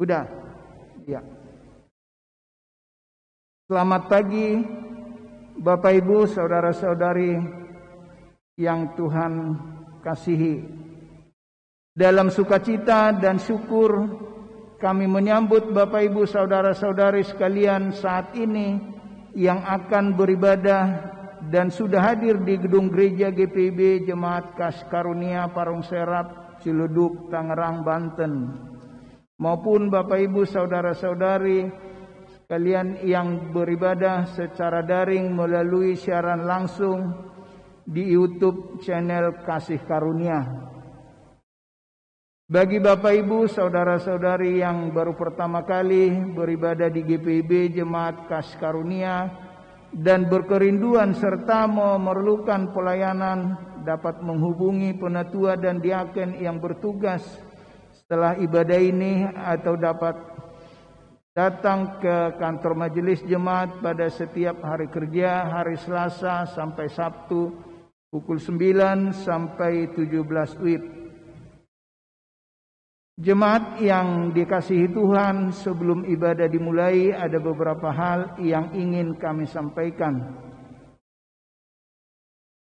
Udah? Ya. Selamat pagi Bapak Ibu, saudara-saudari yang Tuhan kasihi. Dalam sukacita dan syukur kami menyambut Bapak Ibu saudara-saudari sekalian saat ini yang akan beribadah dan sudah hadir di gedung gereja GPIB Jemaat Kasih Karunia Parung Serap, Ciledug, Tangerang, Banten, maupun Bapak Ibu saudara-saudari sekalian yang beribadah secara daring melalui siaran langsung di YouTube channel Kasih Karunia. Bagi Bapak Ibu saudara-saudari yang baru pertama kali beribadah di GPIB Jemaat Kasih Karunia dan berkerinduan serta memerlukan pelayanan, dapat menghubungi penatua dan diaken yang bertugas setelah ibadah ini, atau dapat datang ke kantor majelis jemaat pada setiap hari kerja, hari Selasa sampai Sabtu pukul 9 sampai 17 WIB. Jemaat yang dikasihi Tuhan, sebelum ibadah dimulai ada beberapa hal yang ingin kami sampaikan.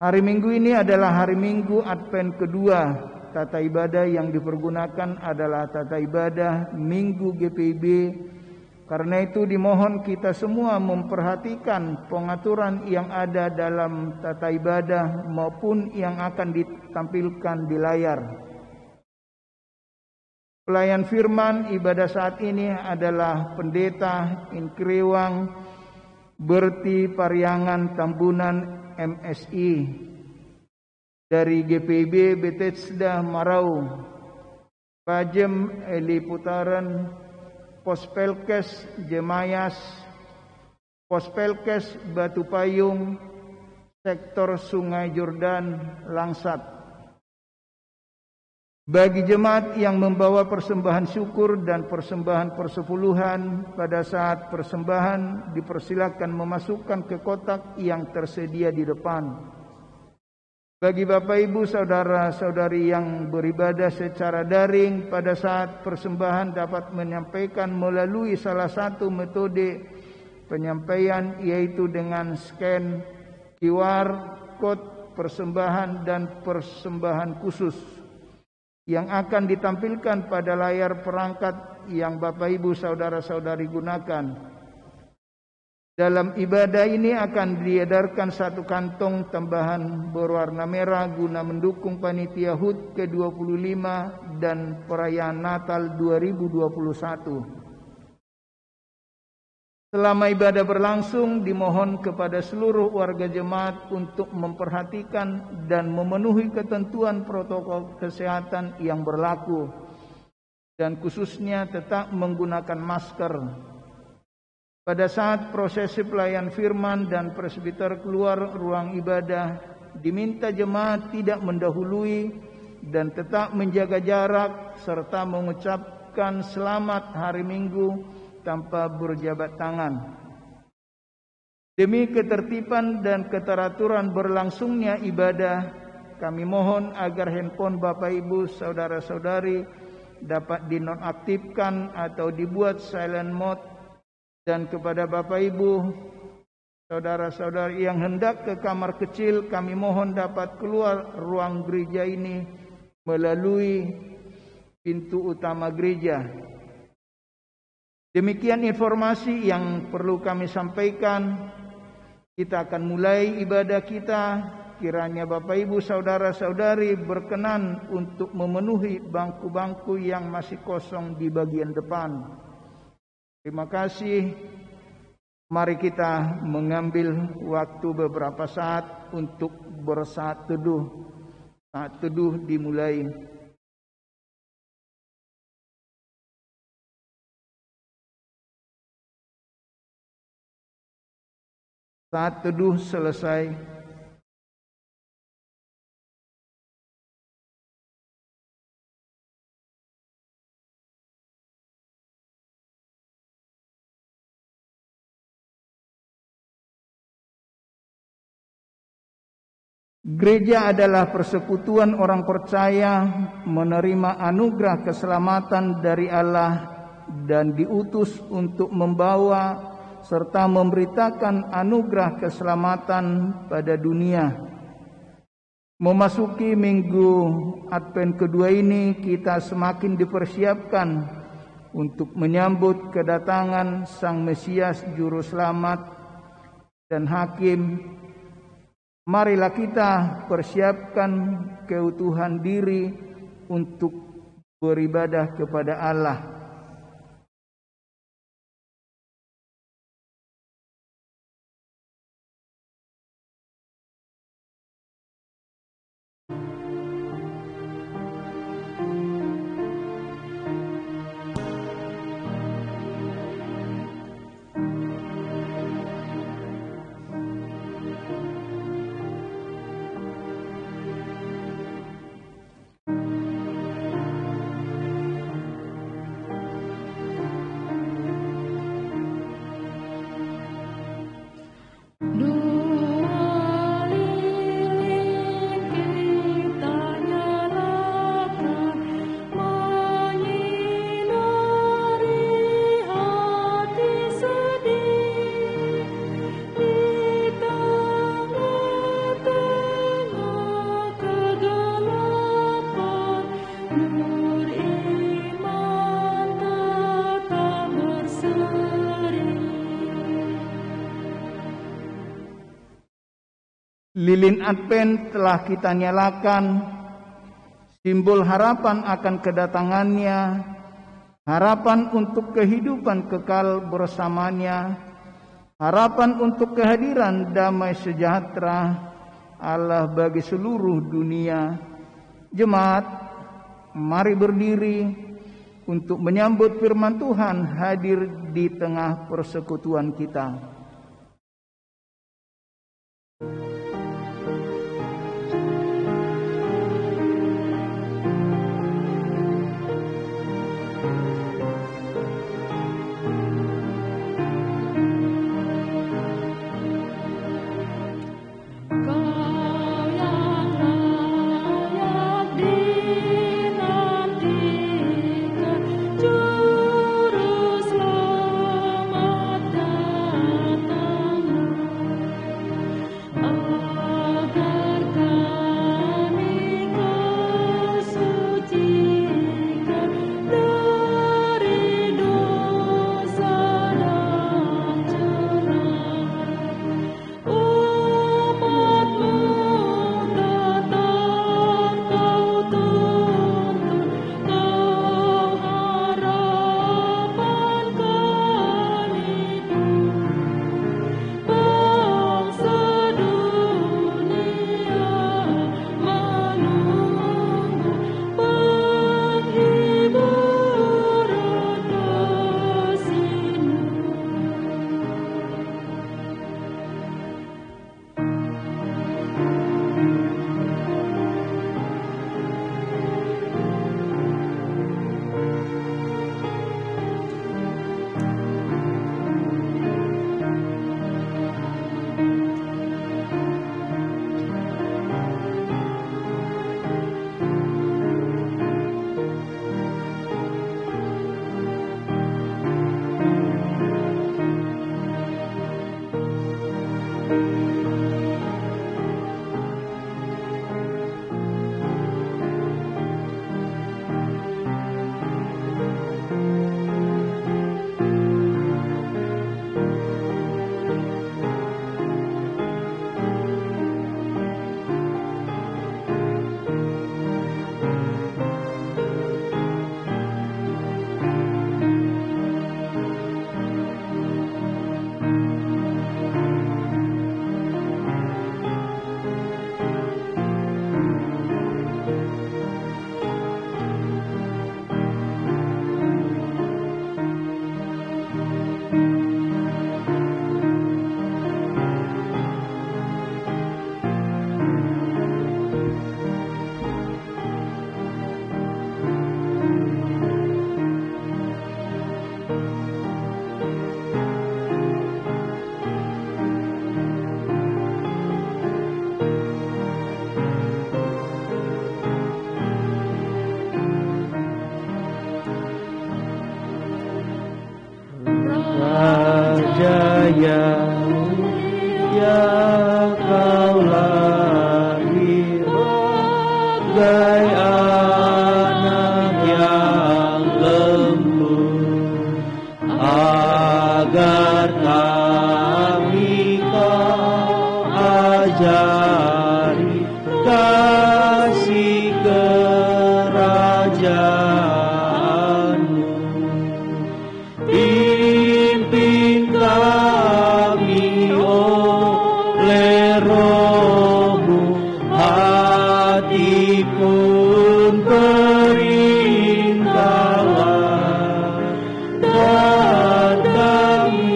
Hari Minggu ini adalah hari Minggu Advent kedua. Tata ibadah yang dipergunakan adalah tata ibadah Minggu GPIB. Karena itu dimohon kita semua memperhatikan pengaturan yang ada dalam tata ibadah maupun yang akan ditampilkan di layar. Pelayan firman ibadah saat ini adalah Pendeta Inkrewang Berti Pariangan Tambunan MSI dari GPIB Bethesda Marau, Pajem Eli Putaran, Pospelkes Jemayas, Pospelkes Batu Payung, Sektor Sungai Jordan, Langsat. Bagi jemaat yang membawa persembahan syukur dan persembahan persepuluhan, pada saat persembahan dipersilakan memasukkan ke kotak yang tersedia di depan. Bagi Bapak Ibu saudara-saudari yang beribadah secara daring, pada saat persembahan dapat menyampaikan melalui salah satu metode penyampaian, yaitu dengan scan QR, kode persembahan dan persembahan khusus yang akan ditampilkan pada layar perangkat yang Bapak Ibu saudara-saudari gunakan. Dalam ibadah ini akan diedarkan satu kantong tambahan berwarna merah guna mendukung panitia HUT ke-25 dan perayaan Natal 2021. Selama ibadah berlangsung, dimohon kepada seluruh warga jemaat untuk memperhatikan dan memenuhi ketentuan protokol kesehatan yang berlaku, dan khususnya tetap menggunakan masker. Pada saat prosesi pelayan firman dan presbiter keluar ruang ibadah, diminta jemaat tidak mendahului dan tetap menjaga jarak serta mengucapkan selamat hari Minggu tanpa berjabat tangan. Demi ketertiban dan keteraturan berlangsungnya ibadah, kami mohon agar handphone Bapak Ibu saudara-saudari dapat dinonaktifkan atau dibuat silent mode, dan kepada Bapak Ibu saudara-saudari yang hendak ke kamar kecil, kami mohon dapat keluar ruang gereja ini melalui pintu utama gereja. Demikian informasi yang perlu kami sampaikan. Kita akan mulai ibadah kita. Kiranya Bapak Ibu saudara-saudari berkenan untuk memenuhi bangku-bangku yang masih kosong di bagian depan. Terima kasih. Mari kita mengambil waktu beberapa saat untuk bersaat teduh. Saat teduh dimulai. Saat teduh selesai. Gereja adalah persekutuan orang percaya menerima anugerah keselamatan dari Allah dan diutus untuk membawa serta memberitakan anugerah keselamatan pada dunia. Memasuki minggu Advent kedua ini, kita semakin dipersiapkan untuk menyambut kedatangan Sang Mesias Juru Selamat dan Hakim. Marilah kita persiapkan keutuhan diri untuk beribadah kepada Allah. Lilin Advent telah kita nyalakan, simbol harapan akan kedatangannya, harapan untuk kehidupan kekal bersamanya, harapan untuk kehadiran damai sejahtera Allah bagi seluruh dunia. Jemaat, mari berdiri untuk menyambut firman Tuhan hadir di tengah persekutuan kita. Juru selamat datang. dari kasih kerajaan-Mu. Pimpin kami oleh Roh-Mu, hati pun perintahlah, dan kami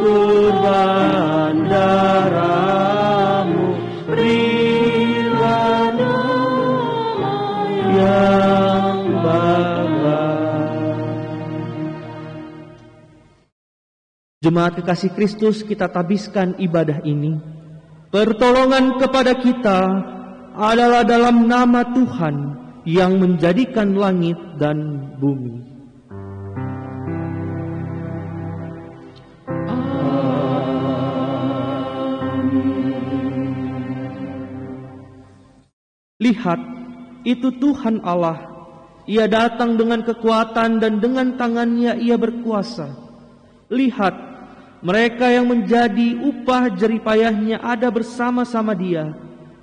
kurban darah-Mu, berilah yang baik. Jemaat kekasih Kristus, kita tabiskan ibadah ini. Pertolongan kepada kita adalah dalam nama Tuhan yang menjadikan langit dan bumi. Lihat, itu Tuhan Allah. Ia datang dengan kekuatan dan dengan tangannya ia berkuasa. Lihat, mereka yang menjadi upah jeripayahnya ada bersama-sama dia,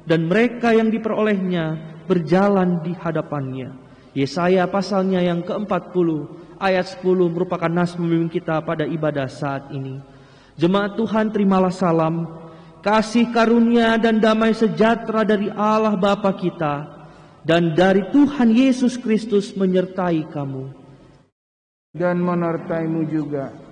dan mereka yang diperolehnya berjalan di hadapannya. Yesaya pasalnya yang ke-40 ayat 10 merupakan nas pembimbing kita pada ibadah saat ini. Jemaat Tuhan, terimalah salam, kasih karunia dan damai sejahtera dari Allah Bapa kita dan dari Tuhan Yesus Kristus menyertai kamu dan menyertaimu juga.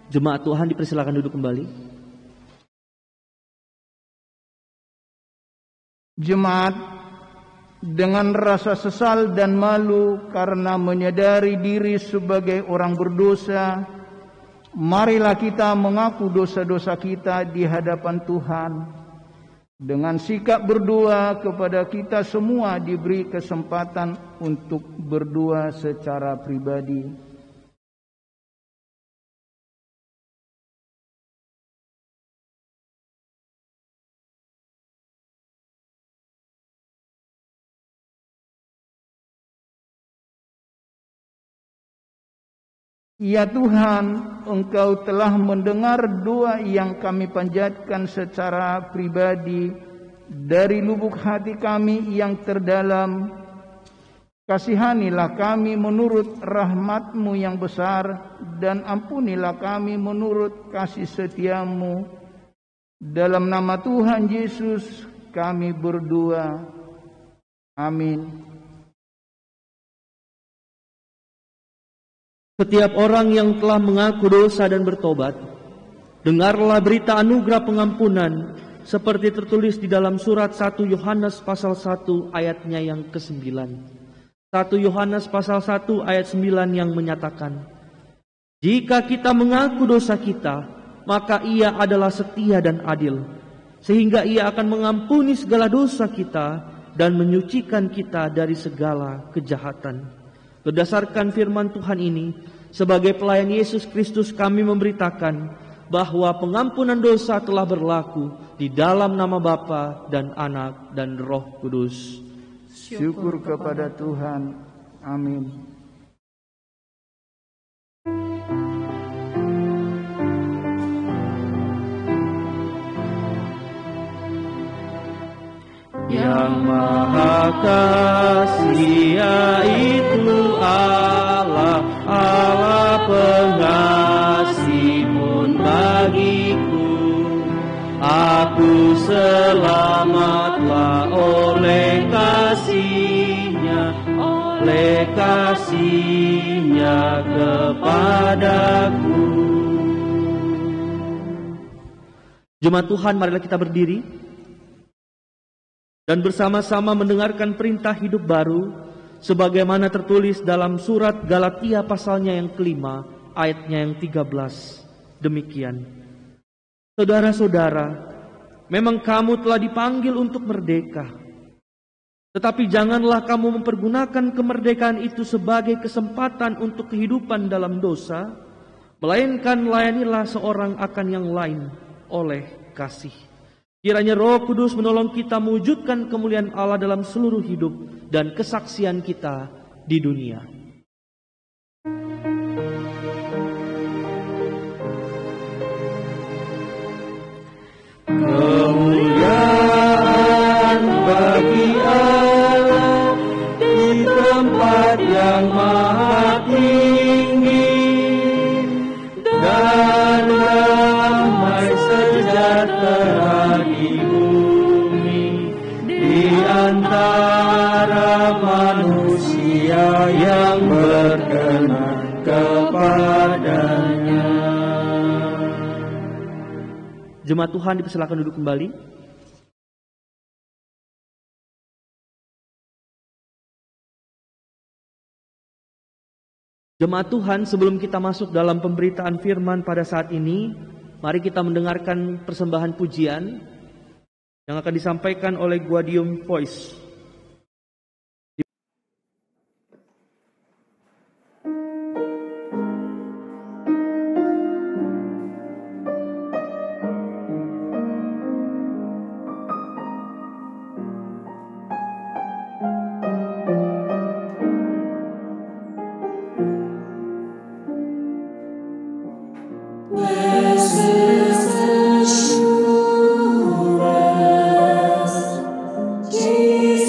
Jemaat Tuhan dipersilakan duduk kembali. Jemaat dengan rasa sesal dan malu karena menyadari diri sebagai orang berdosa, marilah kita mengaku dosa-dosa kita di hadapan Tuhan. Dengan sikap berdoa kepada kita semua diberi kesempatan untuk berdoa secara pribadi. Ya Tuhan, Engkau telah mendengar doa yang kami panjatkan secara pribadi dari lubuk hati kami yang terdalam. Kasihanilah kami menurut rahmat-Mu yang besar, dan ampunilah kami menurut kasih setia-Mu. Dalam nama Tuhan Yesus kami berdoa. Amin. Setiap orang yang telah mengaku dosa dan bertobat, dengarlah berita anugerah pengampunan seperti tertulis di dalam surat 1 Yohanes pasal 1 ayatnya yang ke-9. 1 Yohanes pasal 1 ayat 9 yang menyatakan, jika kita mengaku dosa kita, maka Ia adalah setia dan adil, sehingga Ia akan mengampuni segala dosa kita dan menyucikan kita dari segala kejahatan. Berdasarkan firman Tuhan ini, sebagai pelayan Yesus Kristus kami memberitakan bahwa pengampunan dosa telah berlaku di dalam nama Bapa dan Anak dan Roh Kudus. Syukur kepada Tuhan. Amin. Yang Maha Kasih yaitu Allah, Allah pengasih pun bagiku. Aku selamatlah oleh kasih-Nya kepadaku. Jemaat Tuhan, marilah kita berdiri dan bersama-sama mendengarkan perintah hidup baru sebagaimana tertulis dalam surat Galatia pasalnya yang kelima, ayatnya yang 13. Demikian. Saudara-saudara, memang kamu telah dipanggil untuk merdeka. Tetapi janganlah kamu mempergunakan kemerdekaan itu sebagai kesempatan untuk kehidupan dalam dosa, melainkan layanilah seorang akan yang lain oleh kasih. Kiranya Roh Kudus menolong kita mewujudkan kemuliaan Allah dalam seluruh hidup dan kesaksian kita di dunia. Kemuliaan bagi Allah di tempat yang maha tinggi, dan damai sejahtera di bumi di antara manusia yang berkenan kepadanya. Jemaat Tuhan dipersilakan duduk kembali. Jemaat Tuhan, sebelum kita masuk dalam pemberitaan firman pada saat ini, mari kita mendengarkan persembahan pujian yang akan disampaikan oleh Guardium Voice. Jesus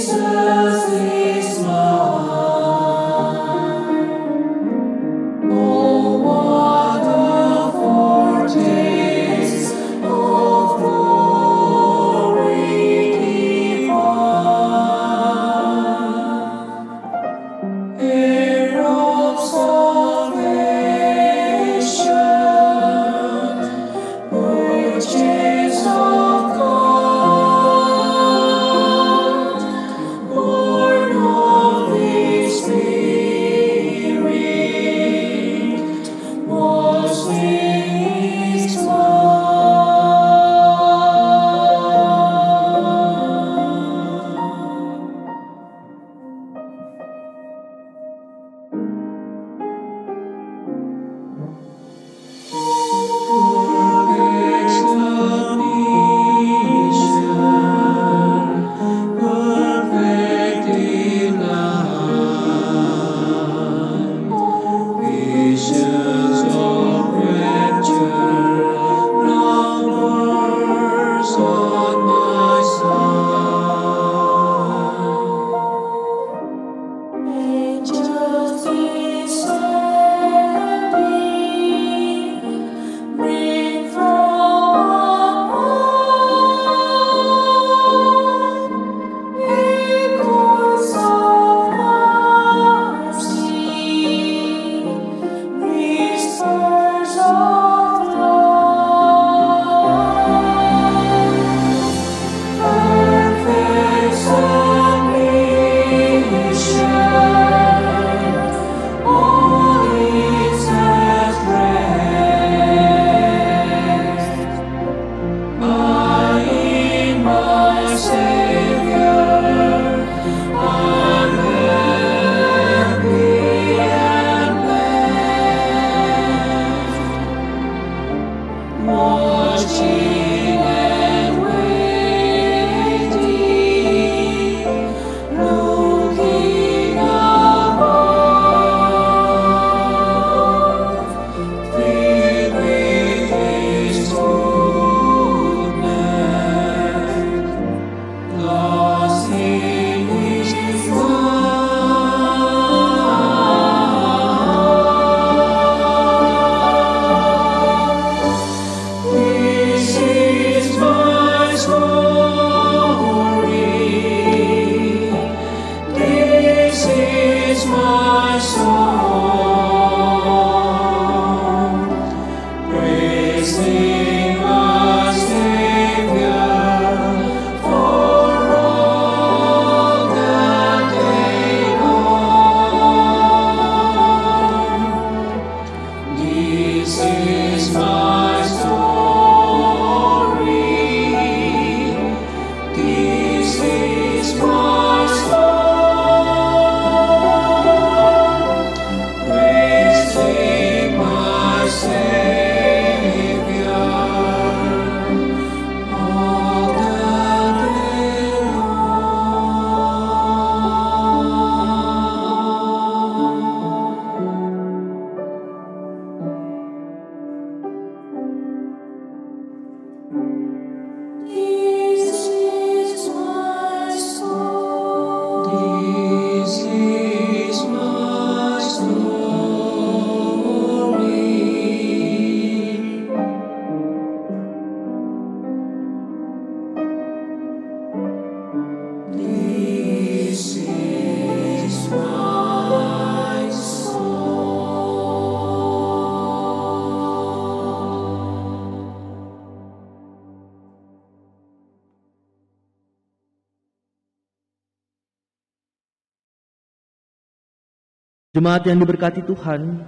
Jemaat yang diberkati Tuhan,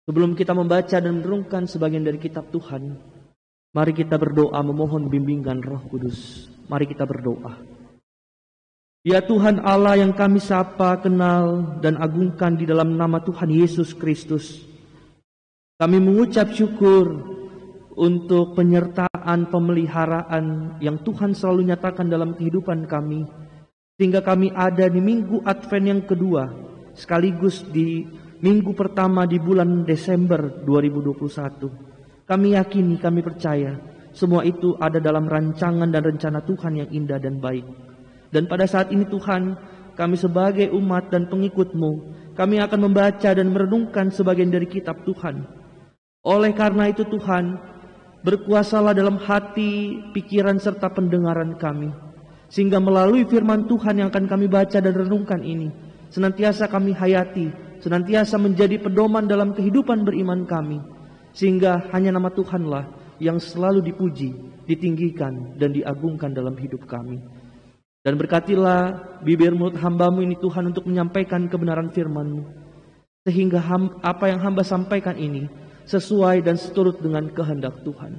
sebelum kita membaca dan merenungkan sebagian dari kitab Tuhan, mari kita berdoa memohon bimbingan Roh Kudus. Mari kita berdoa. Ya Tuhan Allah yang kami sapa, kenal, dan agungkan di dalam nama Tuhan Yesus Kristus, kami mengucap syukur untuk penyertaan, pemeliharaan yang Tuhan selalu nyatakan dalam kehidupan kami, sehingga kami ada di minggu Advent yang kedua, sekaligus di minggu pertama di bulan Desember 2021. Kami yakini, kami percaya, semua itu ada dalam rancangan dan rencana Tuhan yang indah dan baik. Dan pada saat ini Tuhan, kami sebagai umat dan pengikut-Mu, kami akan membaca dan merenungkan sebagian dari kitab Tuhan. Oleh karena itu Tuhan, berkuasalah dalam hati, pikiran, serta pendengaran kami, sehingga melalui firman Tuhan yang akan kami baca dan renungkan ini, senantiasa kami hayati, senantiasa menjadi pedoman dalam kehidupan beriman kami, sehingga hanya nama Tuhanlah yang selalu dipuji, ditinggikan, dan diagungkan dalam hidup kami. Dan berkatilah bibir mulut hamba-Mu ini Tuhan untuk menyampaikan kebenaran firman-Mu, sehingga apa yang hamba sampaikan ini sesuai dan seturut dengan kehendak Tuhan.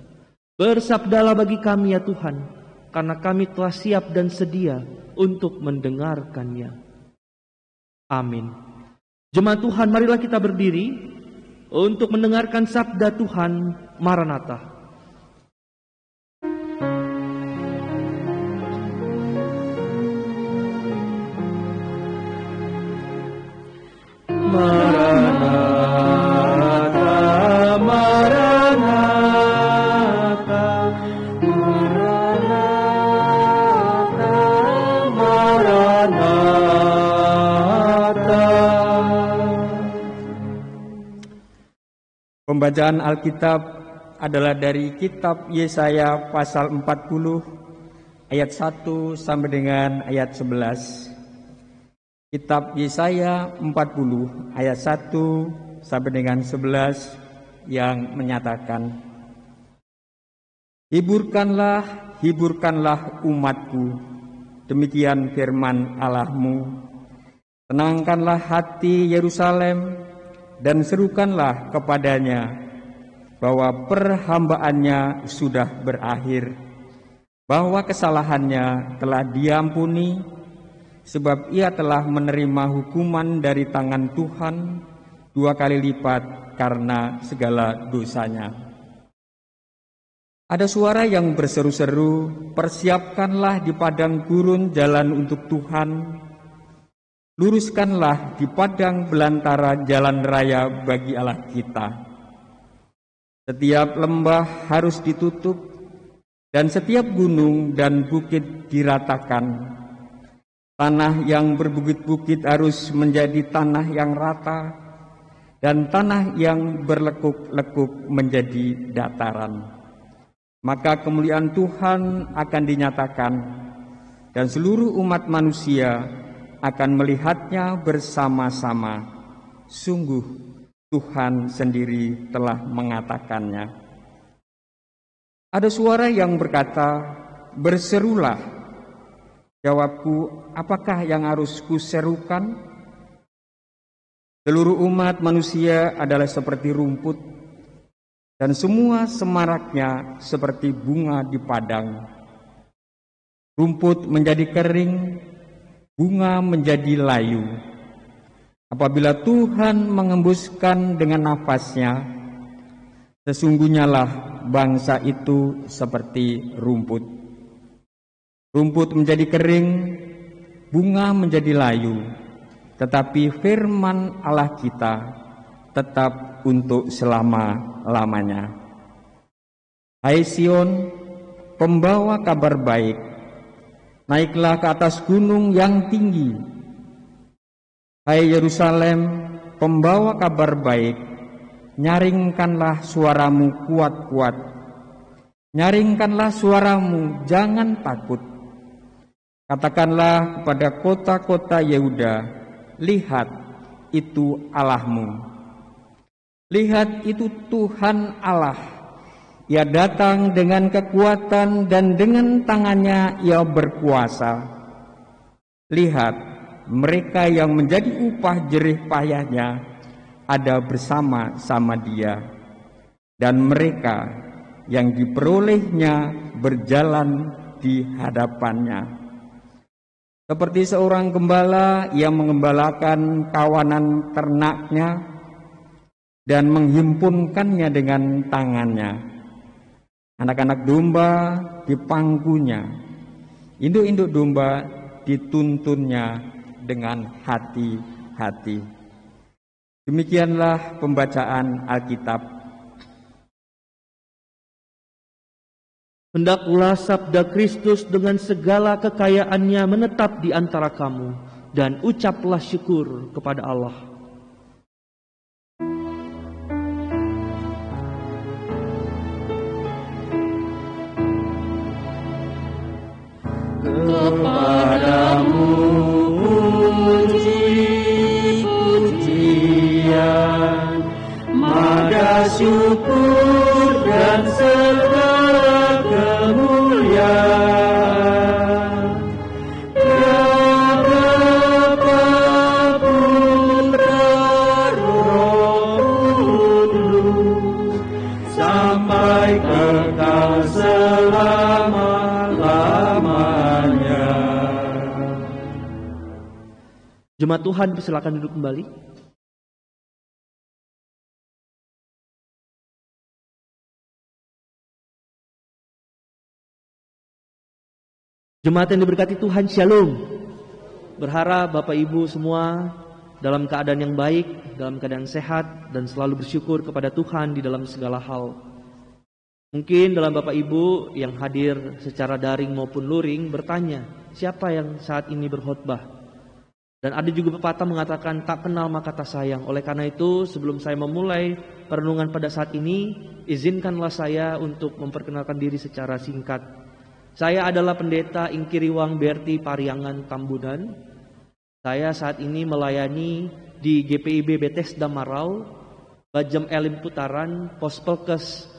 Bersabdalah bagi kami ya Tuhan, karena kami telah siap dan sedia untuk mendengarkannya. Amin. Jemaat Tuhan, marilah kita berdiri untuk mendengarkan sabda Tuhan. Maranatha. Maranatha, Maranatha, Pembacaan Alkitab adalah dari kitab Yesaya pasal 40 ayat 1 sampai dengan ayat 11. Kitab Yesaya 40 ayat 1 sampai dengan 11 yang menyatakan, Hiburkanlah, hiburkanlah umatku, demikian firman Allahmu. Tenangkanlah hati Yerusalem, dan serukanlah kepadanya bahwa perhambaannya sudah berakhir, bahwa kesalahannya telah diampuni, sebab ia telah menerima hukuman dari tangan Tuhan 2 kali lipat karena segala dosanya. Ada suara yang berseru-seru, persiapkanlah di padang gurun jalan untuk Tuhan, luruskanlah di padang belantara jalan raya bagi Allah kita. Setiap lembah harus ditutup, dan setiap gunung dan bukit diratakan. Tanah yang berbukit-bukit harus menjadi tanah yang rata, dan tanah yang berlekuk-lekuk menjadi dataran. Maka kemuliaan Tuhan akan dinyatakan, dan seluruh umat manusia akan melihatnya bersama-sama. Sungguh Tuhan sendiri telah mengatakannya. Ada suara yang berkata, berserulah. Jawabku, apakah yang harus kuserukan? Seluruh umat manusia adalah seperti rumput, dan semua semaraknya seperti bunga di padang. Rumput menjadi kering, bunga menjadi layu. Apabila Tuhan mengembuskan dengan nafasnya, sesungguhnya lah bangsa itu seperti rumput. Rumput menjadi kering, bunga menjadi layu, tetapi firman Allah kita tetap untuk selama-lamanya. Hai Sion, pembawa kabar baik, naiklah ke atas gunung yang tinggi. Hai Yerusalem, pembawa kabar baik, nyaringkanlah suaramu kuat-kuat. Nyaringkanlah suaramu, jangan takut. Katakanlah kepada kota-kota Yehuda, lihat, itu Allahmu. Lihat, itu Tuhan Allah. Ia datang dengan kekuatan dan dengan tangannya ia berkuasa. Lihat, mereka yang menjadi upah jerih payahnya ada bersama-sama Dia, dan mereka yang diperolehnya berjalan di hadapannya. Seperti seorang gembala yang mengembalakan kawanan ternaknya dan menghimpunkannya dengan tangannya. Anak-anak domba dipangkunya, induk-induk domba dituntunnya dengan hati-hati. Demikianlah pembacaan Alkitab. Hendaklah sabda Kristus dengan segala kekayaannya menetap di antara kamu, dan ucaplah syukur kepada Allah. Kepadamu puji-pujian, mada syukur dan segala kemuliaan, ya Bapa, Putra, Roh Kudus, sampai kekal selama-lamanya. Jemaat Tuhan, silakan duduk kembali. Jemaat yang diberkati Tuhan, Shalom. Berharap Bapak Ibu semua dalam keadaan yang baik, dalam keadaan sehat, dan selalu bersyukur kepada Tuhan di dalam segala hal. Mungkin dalam Bapak Ibu yang hadir secara daring maupun luring bertanya, siapa yang saat ini berkhotbah? Dan ada juga pepatah mengatakan, tak kenal maka tak sayang. Oleh karena itu, sebelum saya memulai perenungan pada saat ini, izinkanlah saya untuk memperkenalkan diri secara singkat. Saya adalah Pendeta Ingkiriwang Berti Pariangan Tambunan. Saya saat ini melayani di GPIB Bethesda Marau, Bajem Elim Putaran, Pospelkes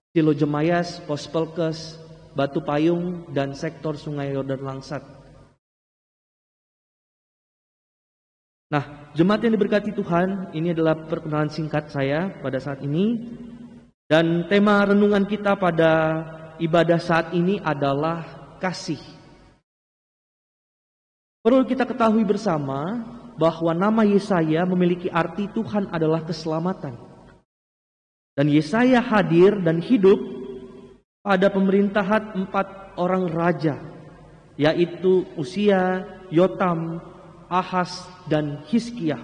Silojemayas, Pospelkes Batu Payung, dan sektor Sungai Yordan Langsat. Nah, jemaat yang diberkati Tuhan, ini adalah perkenalan singkat saya pada saat ini. Dan tema renungan kita pada ibadah saat ini adalah kasih. Perlu kita ketahui bersama bahwa nama Yesaya memiliki arti Tuhan adalah keselamatan. Dan Yesaya hadir dan hidup pada pemerintahan 4 orang raja, yaitu Usia, Yotam, Ahaz, dan Hizkia.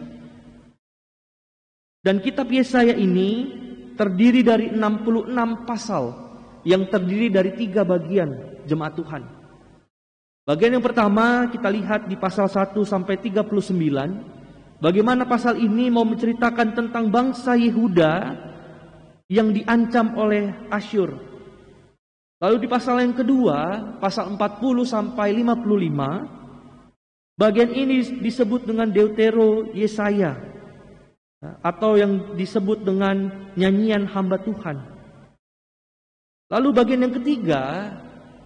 Dan kitab Yesaya ini terdiri dari 66 pasal yang terdiri dari 3 bagian, jemaat Tuhan. Bagian yang pertama kita lihat di pasal 1 sampai 39. Bagaimana pasal ini mau menceritakan tentang bangsa Yehuda yang diancam oleh Asyur. Lalu di pasal yang kedua, pasal 40 sampai 55, bagian ini disebut dengan Deutero Yesaya, atau yang disebut dengan nyanyian hamba Tuhan. Lalu bagian yang ketiga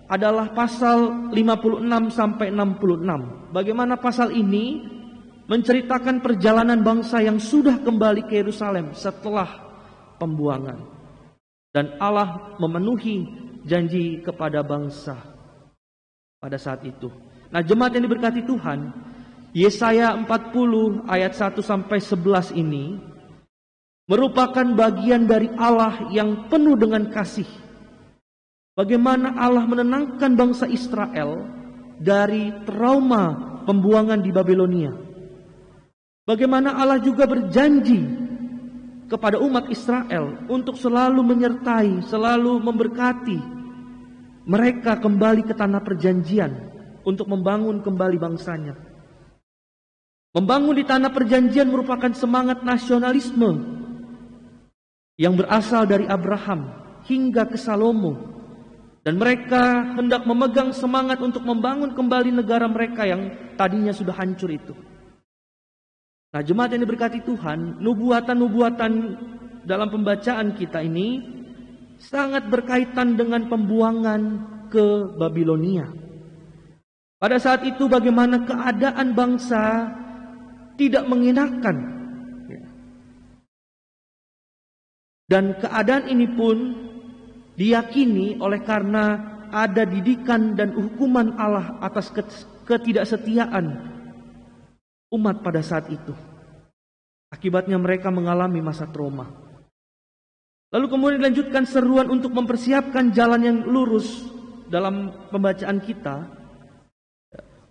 adalah pasal 56 sampai 66. Bagaimana pasal ini menceritakan perjalanan bangsa yang sudah kembali ke Yerusalem setelah pembuangan. Dan Allah memenuhi janji kepada bangsa pada saat itu. Nah, jemaat yang diberkati Tuhan, Yesaya 40 ayat 1 sampai 11 ini merupakan bagian dari Allah yang penuh dengan kasih. Bagaimana Allah menenangkan bangsa Israel dari trauma pembuangan di Babilonia. Bagaimana Allah juga berjanji kepada umat Israel untuk selalu menyertai, selalu memberkati mereka kembali ke tanah perjanjian untuk membangun kembali bangsanya. Membangun di tanah perjanjian merupakan semangat nasionalisme yang berasal dari Abraham hingga ke Salomo. Dan mereka hendak memegang semangat untuk membangun kembali negara mereka yang tadinya sudah hancur itu. Nah, jemaat yang diberkati Tuhan, nubuatan-nubuatan dalam pembacaan kita ini sangat berkaitan dengan pembuangan ke Babilonia. Pada saat itu bagaimana keadaan bangsa tidak mengenakan. Dan keadaan ini pun diyakini oleh karena ada didikan dan hukuman Allah atas ketidaksetiaan umat pada saat itu. Akibatnya mereka mengalami masa trauma. Lalu kemudian dilanjutkan seruan untuk mempersiapkan jalan yang lurus dalam pembacaan kita.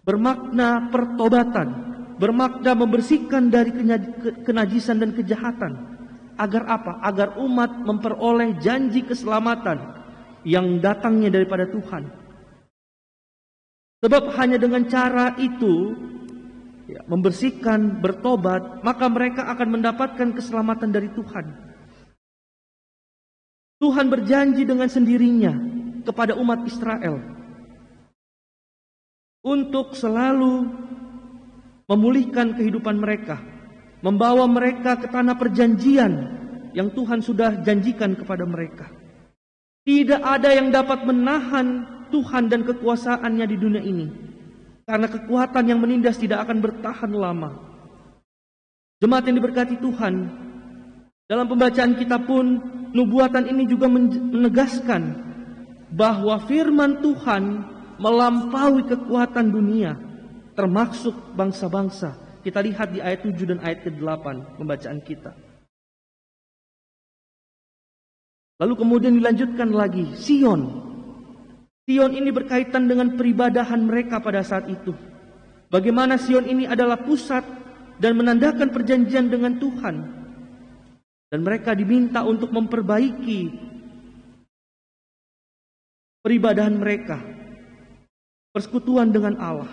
Bermakna pertobatan, bermakna membersihkan dari kenajisan dan kejahatan. Agar apa? Agar umat memperoleh janji keselamatan yang datangnya daripada Tuhan. Sebab hanya dengan cara itu, membersihkan, bertobat, maka mereka akan mendapatkan keselamatan dari Tuhan. Tuhan berjanji dengan sendirinya kepada umat Israel untuk selalu memulihkan kehidupan mereka, membawa mereka ke tanah perjanjian yang Tuhan sudah janjikan kepada mereka. Tidak ada yang dapat menahan Tuhan dan kekuasaannya di dunia ini, karena kekuatan yang menindas tidak akan bertahan lama. Jemaat yang diberkati Tuhan, dalam pembacaan kita pun nubuatan ini juga menegaskan bahwa firman Tuhan melampaui kekuatan dunia, termasuk bangsa-bangsa. Kita lihat di ayat 7 dan ayat ke-8 pembacaan kita. Lalu kemudian dilanjutkan lagi, Sion. Sion ini berkaitan dengan peribadahan mereka pada saat itu. Bagaimana Sion ini adalah pusat dan menandakan perjanjian dengan Tuhan. Dan mereka diminta untuk memperbaiki peribadahan mereka, persekutuan dengan Allah.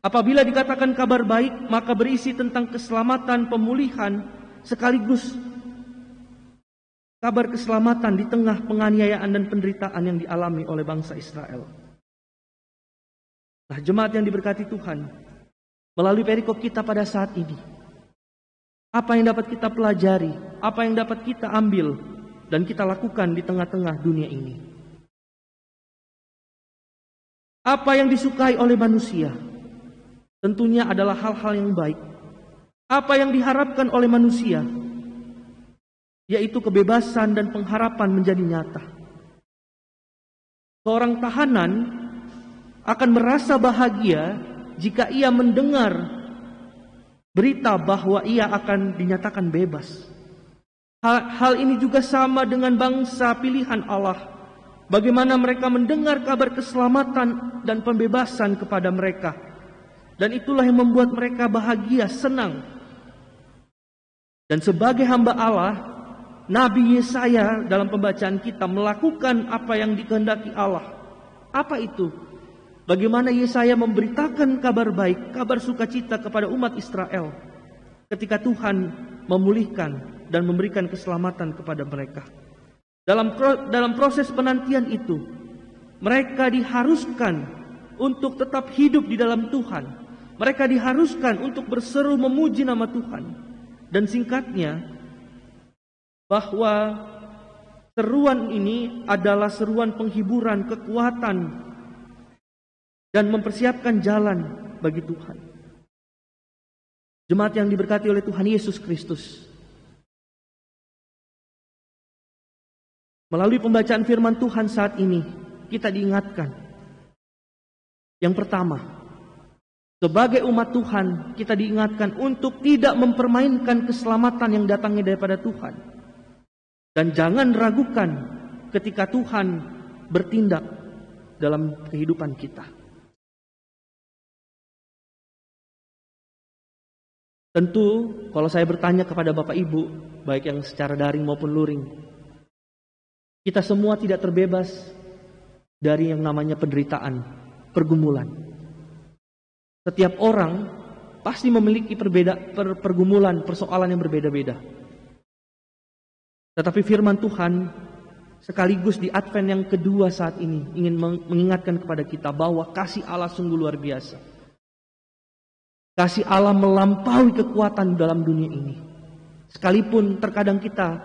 Apabila dikatakan kabar baik, maka berisi tentang keselamatan, pemulihan, sekaligus kabar keselamatan di tengah penganiayaan dan penderitaan yang dialami oleh bangsa Israel. Nah, jemaat yang diberkati Tuhan, melalui perikop kita pada saat ini, apa yang dapat kita pelajari, apa yang dapat kita ambil dan kita lakukan di tengah-tengah dunia ini? Apa yang disukai oleh manusia? Tentunya adalah hal-hal yang baik. Apa yang diharapkan oleh manusia? Yaitu kebebasan dan pengharapan menjadi nyata. Seorang tahanan akan merasa bahagia jika ia mendengar berita bahwa ia akan dinyatakan bebas. Hal ini juga sama dengan bangsa pilihan Allah. Bagaimana mereka mendengar kabar keselamatan dan pembebasan kepada mereka. Dan itulah yang membuat mereka bahagia, senang. Dan sebagai hamba Allah, Nabi Yesaya dalam pembacaan kita melakukan apa yang dikehendaki Allah. Apa itu? Bagaimana Yesaya memberitakan kabar baik, kabar sukacita kepada umat Israel ketika Tuhan memulihkan dan memberikan keselamatan kepada mereka. Dalam proses penantian itu, mereka diharuskan untuk tetap hidup di dalam Tuhan. Mereka diharuskan untuk berseru memuji nama Tuhan. Dan singkatnya, bahwa seruan ini adalah seruan penghiburan, kekuatan, dan mempersiapkan jalan bagi Tuhan. Jemaat yang diberkati oleh Tuhan Yesus Kristus, melalui pembacaan firman Tuhan saat ini, kita diingatkan. Yang pertama, sebagai umat Tuhan, kita diingatkan untuk tidak mempermainkan keselamatan yang datangnya daripada Tuhan. Dan jangan ragukan ketika Tuhan bertindak dalam kehidupan kita. Tentu, kalau saya bertanya kepada Bapak Ibu, baik yang secara daring maupun luring, kita semua tidak terbebas dari yang namanya penderitaan, pergumulan. Setiap orang pasti memiliki pergumulan, persoalan yang berbeda-beda. Tetapi firman Tuhan sekaligus di Advent yang kedua saat ini ingin mengingatkan kepada kita bahwa kasih Allah sungguh luar biasa. Kasih Allah melampaui kekuatan dalam dunia ini. Sekalipun terkadang kita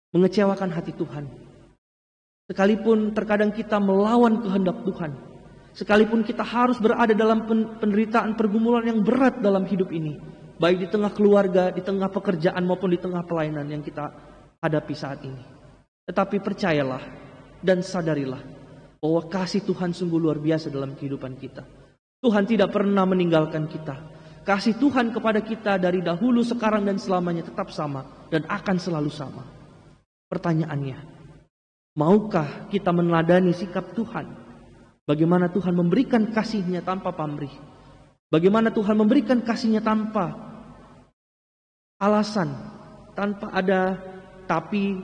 mengecewakan hati Tuhan. Sekalipun terkadang kita melawan kehendak Tuhan. Sekalipun kita harus berada dalam penderitaan pergumulan yang berat dalam hidup ini, baik di tengah keluarga, di tengah pekerjaan maupun di tengah pelayanan yang kita hadapi saat ini. Tetapi percayalah dan sadarilah bahwa kasih Tuhan sungguh luar biasa dalam kehidupan kita. Tuhan tidak pernah meninggalkan kita. Kasih Tuhan kepada kita dari dahulu, sekarang, dan selamanya tetap sama dan akan selalu sama. Pertanyaannya, maukah kita meneladani sikap Tuhan? Bagaimana Tuhan memberikan kasih-Nya tanpa pamrih? Bagaimana Tuhan memberikan kasih-Nya tanpa alasan, tanpa ada tapi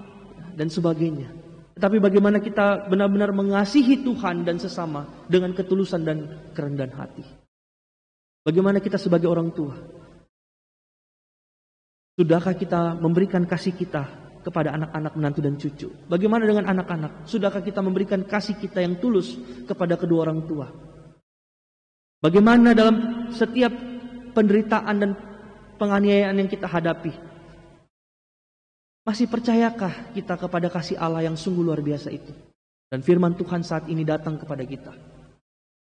dan sebagainya. Tetapi bagaimana kita benar-benar mengasihi Tuhan dan sesama dengan ketulusan dan kerendahan hati. Bagaimana kita sebagai orang tua? Sudahkah kita memberikan kasih kita kepada anak-anak, menantu, dan cucu? Bagaimana dengan anak-anak? Sudahkah kita memberikan kasih kita yang tulus kepada kedua orang tua? Bagaimana dalam setiap penderitaan dan penganiayaan yang kita hadapi? Masih percayakah kita kepada kasih Allah yang sungguh luar biasa itu? Dan firman Tuhan saat ini datang kepada kita,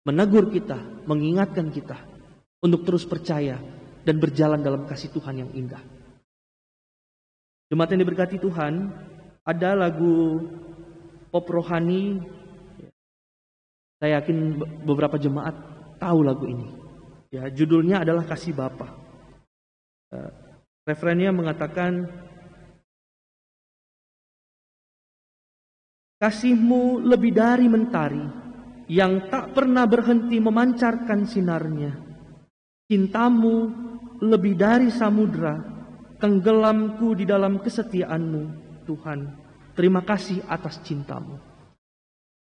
menegur kita, mengingatkan kita untuk terus percaya dan berjalan dalam kasih Tuhan yang indah. Jemaat yang diberkati Tuhan, ada lagu pop rohani, saya yakin beberapa jemaat tahu lagu ini. Ya, judulnya adalah Kasih Bapa. Refrennya mengatakan, kasih-Mu lebih dari mentari yang tak pernah berhenti memancarkan sinarnya. Cinta-Mu lebih dari samudra, tenggelamku di dalam kesetiaan-Mu, Tuhan. Terima kasih atas cinta-Mu.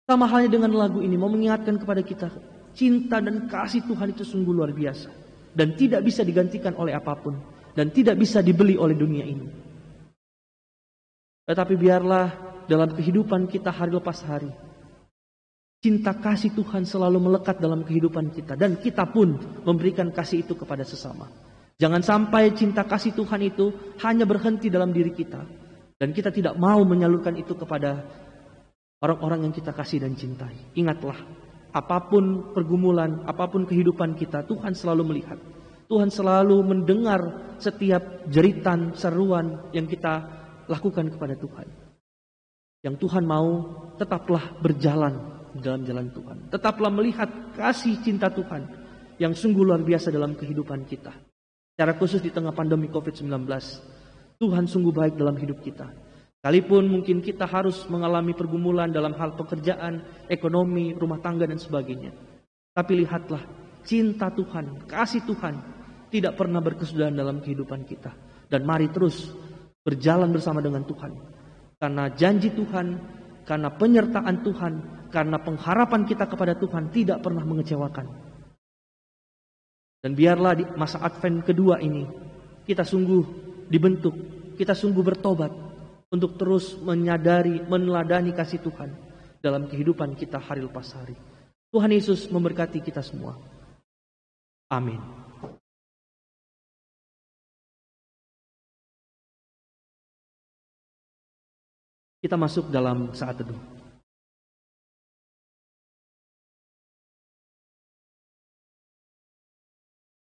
Sama halnya dengan lagu ini, mau mengingatkan kepada kita, cinta dan kasih Tuhan itu sungguh luar biasa. Dan tidak bisa digantikan oleh apapun. Dan tidak bisa dibeli oleh dunia ini. Tetapi biarlah dalam kehidupan kita hari lepas hari, cinta kasih Tuhan selalu melekat dalam kehidupan kita. Dan kita pun memberikan kasih itu kepada sesama. Jangan sampai cinta kasih Tuhan itu hanya berhenti dalam diri kita. Dan kita tidak mau menyalurkan itu kepada orang-orang yang kita kasih dan cintai. Ingatlah, apapun pergumulan, apapun kehidupan kita, Tuhan selalu melihat. Tuhan selalu mendengar setiap jeritan, seruan yang kita lakukan kepada Tuhan. Yang Tuhan mau, tetaplah berjalan dalam jalan Tuhan. Tetaplah melihat kasih cinta Tuhan yang sungguh luar biasa dalam kehidupan kita. Secara khusus di tengah pandemi COVID-19, Tuhan sungguh baik dalam hidup kita. Sekalipun mungkin kita harus mengalami pergumulan dalam hal pekerjaan, ekonomi, rumah tangga, dan sebagainya. Tapi lihatlah, cinta Tuhan, kasih Tuhan tidak pernah berkesudahan dalam kehidupan kita. Dan mari terus berjalan bersama dengan Tuhan. Karena janji Tuhan, karena penyertaan Tuhan, karena pengharapan kita kepada Tuhan tidak pernah mengecewakan. Dan biarlah di masa Advent kedua ini, kita sungguh dibentuk, kita sungguh bertobat untuk terus menyadari, meneladani kasih Tuhan dalam kehidupan kita hari lepas hari. Tuhan Yesus memberkati kita semua. Amin. Kita masuk dalam saat teduh.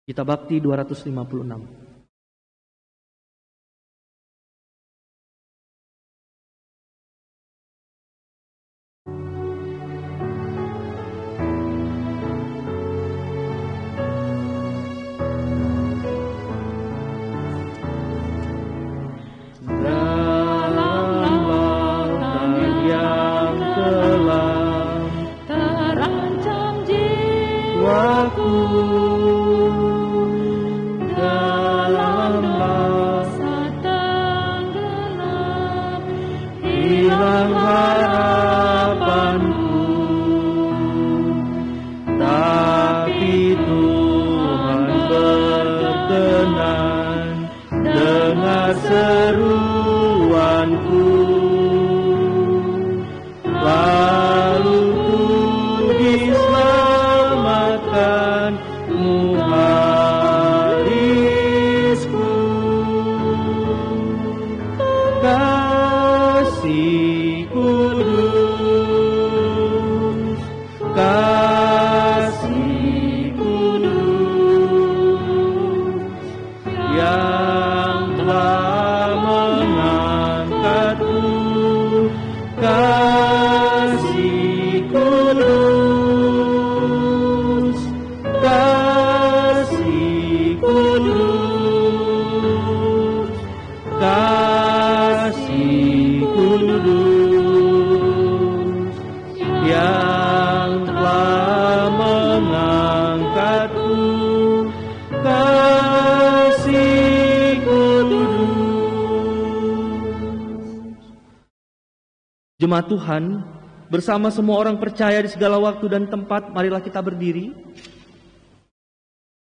Kita Bakti 256. Kasih kudus, yang telah mengangkatku, kasih kudus. Jemaat Tuhan, bersama semua orang percaya di segala waktu dan tempat, marilah kita berdiri